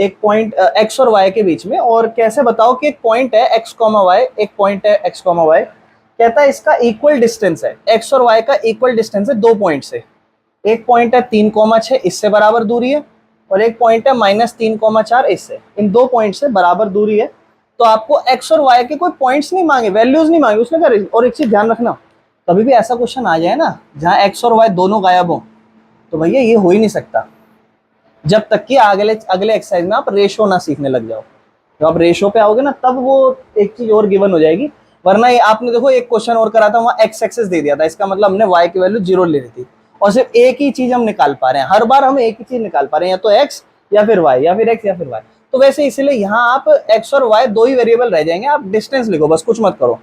एक पॉइंट x और y के बीच में, और कैसे बताओ कि एक पॉइंट है x, y, एक पॉइंट है x, y, कहता है इसका इक्वल डिस्टेंस है, x और y का इक्वल डिस्टेंस है दो पॉइंट से। एक पॉइंट है 3,6 इससे बराबर दूरी है, और एक पॉइंट है -3,4 इससे। इन दो पॉइंट से बराबर दूरी है। तो आपको x और y के कोई पॉइंट्स नहीं मांगे, वैल्यूज नहीं मांगे उसने कहा। और एक चीज ध्यान रखना, कभी भी ऐसा क्वेश्चन आ जाए ना जहां x और y दोनों गायब हो, तो भैया ये हो ही नहीं सकता जब तक कि अगले अगले एक्सरसाइज में आप रेशो ना सीखने लग जाओ। जब आप रेशो पे आओगे ना, तब वो एक चीज और गिवन हो जाएगी। वरना ये आपने देखो एक क्वेश्चन और करा था, वहां एक्स एक्सेस दे दिया था, इसका मतलब हमने y की वैल्यू 0 ले ली थी, और सिर्फ एक ही चीज हम निकाल पा रहे हैं। हर बार हम एक ही चीज निकाल पा रहे हैं, या तो x या फिर y, या फिर x या फिर y। तो वैसे इसलिए यहाँ आप x और y दो ही वेरिएबल रह जाएंगे, आप डिस्टेंस लिखो बस, कुछ मत करो।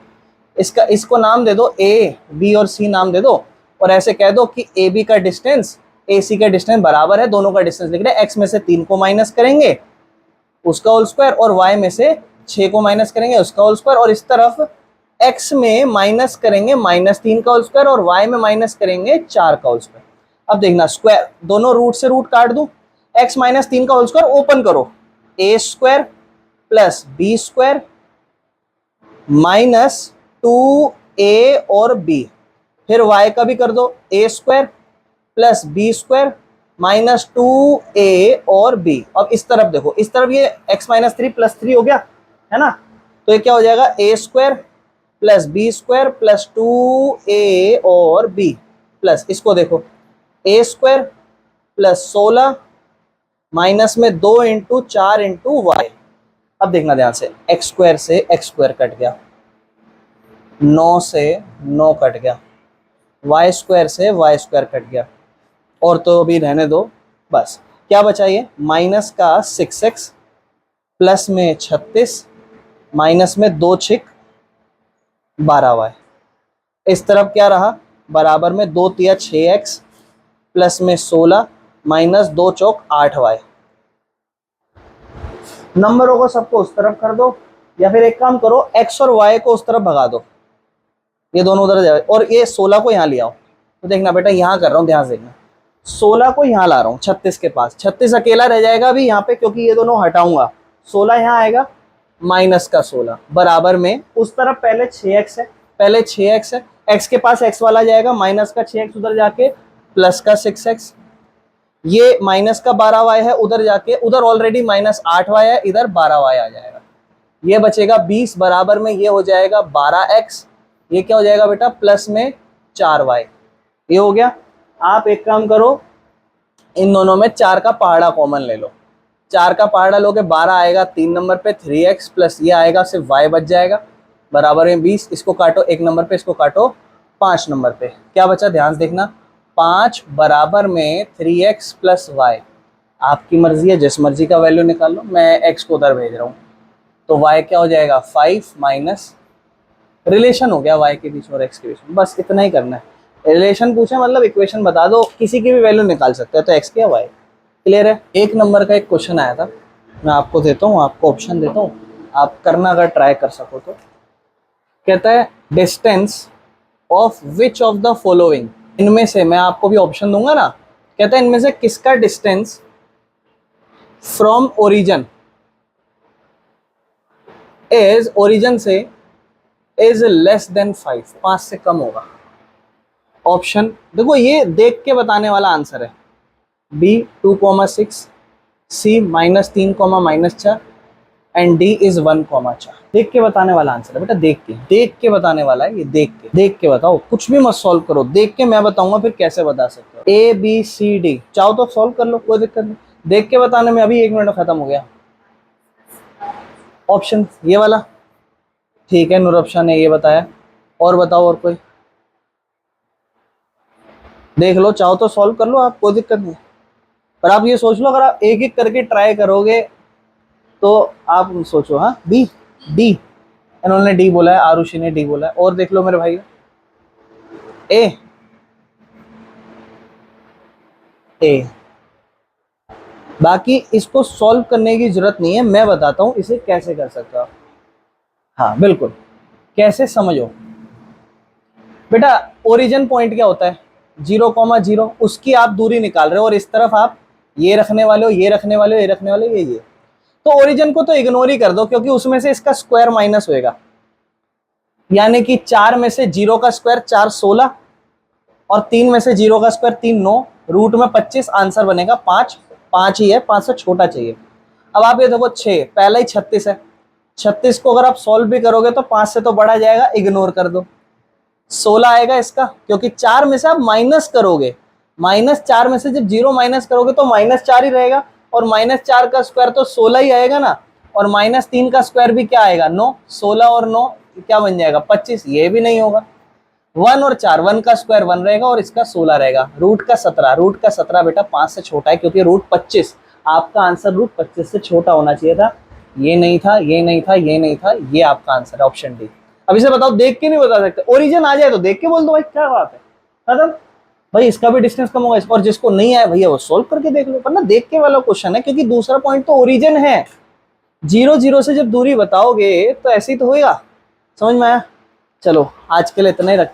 इसको नाम दे दो a, b और c नाम दे दो, और ऐसे कह दो कि ए बी का डिस्टेंस ए सी का डिस्टेंस बराबर है, दोनों का डिस्टेंस लिख रहे हैं। x में से 3 को माइनस करेंगे उसका होल स्क्वायर, और y में से 6 को माइनस करेंगे उसका होल स्क्वायर, और इस तरफ x में माइनस करेंगे -3 का होल स्क्वायर, और y में माइनस करेंगे 4 का होल स्क्वायर। अब देखना, स्क्वायर दोनों रूट से रूट काट दूं, x -3 का होल स्क्वायर ओपन करो, a square plus B square -2a और b, फिर y का भी कर दो, a square plus B square -2a और b। अब इस तरफ देखो, इस तरफ ये x -3 + 3 हो गया है ना, तो ये क्या हो जाएगा, a square plus B square plus 2a और b, प्लस इसको देखो a स्क्वायर प्लस 16 माइनस में 2 × 4 × y। अब देखना ध्यान से, x स्क्वायर से x स्क्वायर कट गया, 9 से 9 कट गया, y स्क्वायर से y स्क्वायर कट गया, और तो अभी रहने दो। बस क्या बचा, ये माइनस का 6x प्लस में 36 माइनस में 2 × 6 12y। इस तरफ क्या रहा, बराबर में 2 × 3 = 6x प्लस में 16 माइनस 2 × 4 = 8y। नंबरों को सबको उस तरफ कर दो, या फिर एक काम करो, x और y को उस तरफ भगा दो, ये दोनों उधर जाए, और ये 16 को यहाँ ले आओ। तो देखना बेटा, यहाँ कर रहा हूँ, ध्यान से देखना, 16 को यहाँ ला रहा हूँ 36 के पास, 36 अकेला रह जाएगा अभी यहाँ पे, क्योंकि ये दोनों हटाऊंगा, 16 यहाँ आएगा माइनस का 16, बराबर में उस तरफ पहले 6x है, पहले 6x है, x के पास x वाला जाएगा, माइनस का 6x उधर जाके प्लस का 6x, ये माइनस का 12y है, उधर जाके उधर ऑलरेडी -8y है, इधर 12y आ जाएगा, ये बचेगा 20, बराबर में ये हो जाएगा 12x, ये क्या हो जाएगा बेटा, प्लस में 4y। ये हो गया। आप एक काम करो, इन दोनों में 4 का पहाड़ा कॉमन ले लो, 4 का पहाड़ा लोगे 12 आएगा 3 नंबर पे, 3x प्लस ये आएगा, सिर्फ y बच जाएगा, बराबर में 20। इसको काटो 1 नंबर पे, इसको काटो 5 नंबर पे, क्या बचा ध्यान देखना, 5 बराबर में 3x प्लस y। आपकी मर्जी है, जिस मर्जी का वैल्यू निकाल लो, मैं x को उधर भेज रहा हूँ, तो y क्या हो जाएगा, 5 माइनस, रिलेशन हो गया y के बीच में और x के बीच में, बस इतना ही करना है। रिलेशन पूछे मतलब इक्वेशन बता दो, किसी की भी वैल्यू निकाल सकते हैं, तो x क्या y। क्लियर है। 1 नंबर का एक क्वेश्चन आया था, मैं आपको देता हूँ, आपको ऑप्शन देता हूँ, आप करना अगर ट्राई कर सको तो। कहता है distance of which of the following, इनमें से, मैं आपको भी ऑप्शन दूंगा ना, कहता है इनमें से किसका distance from origin is, origin से इज लेस देन 5, 5 से कम होगा। ऑप्शन देखो, ये देख के बताने वाला आंसर है, B 2,6, C -3, -4 and D is 1,4। देख के बताने वाला आंसर है बेटा, देख के बताने वाला है ये, देख के बताओ, कुछ भी मत सॉल्व करो, देख के मैं बताऊंगा फिर कैसे बता सकते हो। ए बी सी डी चाहो तो सॉल्व कर लो, कोई दिक्कत नहीं, देख के बताने में अभी 1 मिनट खत्म हो गया। ऑप्शन ये वाला ठीक है, नूरफ्शा ने ये बताया, और बताओ और कोई, देख लो, चाहो तो सॉल्व कर लो आप, कोई दिक्कत नहीं, पर आप ये सोच लो, अगर आप एक एक करके ट्राई करोगे तो आप सोचो। हाँ, बी डी, इन्होंने डी बोला है, आरुषि ने डी बोला है, और देख लो मेरे भाई, ए। बाकी इसको सॉल्व करने की जरूरत नहीं है, मैं बताता हूं इसे कैसे कर सकते हो। हाँ बिल्कुल, कैसे समझो, बेटा ओरिजिन पॉइंट क्या होता है, 0,0, उसकी आप दूरी निकाल रहे हो और इस तरफ आप ये रखने वाले हो, ये रखने वाले हो, ये रखने वाले हो, ये तो ओरिजिन को तो इग्नोर ही कर दो, क्योंकि उसमें से इसका स्क्वायर माइनस होएगा, यानी कि 4 में से 0 का स्क्वायर 4 16, और 3 में से 0 का स्क्वायर 3 9, रूट में 25, आंसर बनेगा 5, 5 ही है, 5 से छोटा चाहिए। अब आप ये देखो 6, पहला ही 36 है, 36 को अगर आप सॉल्व भी करोगे तो 5 से तो बढ़ा जाएगा, इग्नोर कर दो। 16 आएगा इसका, क्योंकि 4 में से आप माइनस करोगे, -4 में से जब 0 माइनस करोगे तो -4 ही रहेगा, और -4 का स्क्वायर तो 16 ही आएगा ना, और -3 का स्क्वायर भी क्या आएगा 9, 16 और 9 क्या बन जाएगा 25, ये भी नहीं होगा। 1 और 4, 1 का स्क्वायर 1 रहेगा और इसका 16 रहेगा। रूट का 17 बेटा 5 से छोटा है, क्योंकि रूट 25, आपका आंसर रूट 25 से छोटा होना चाहिए था। ये नहीं था, ये नहीं था, ये नहीं था, ये आपका आंसर है ऑप्शन डी। अब इसे बताओ, देख के नहीं बता सकते, ओरिजिन आ जाए तो देख के बोल दो भाई, क्या बात है, खत्म भाई, इसका भी डिस्टेंस कम होगा, और जिसको नहीं आया भैया वो सोल्व करके देख लो, वरना देख के वाला क्वेश्चन है, क्योंकि दूसरा पॉइंट तो ओरिजिन है। 0 0 से जब दूरी बताओगे तो ऐसे ही तो होएगा। समझ में आया? चलो आज के लिए इतना ही रख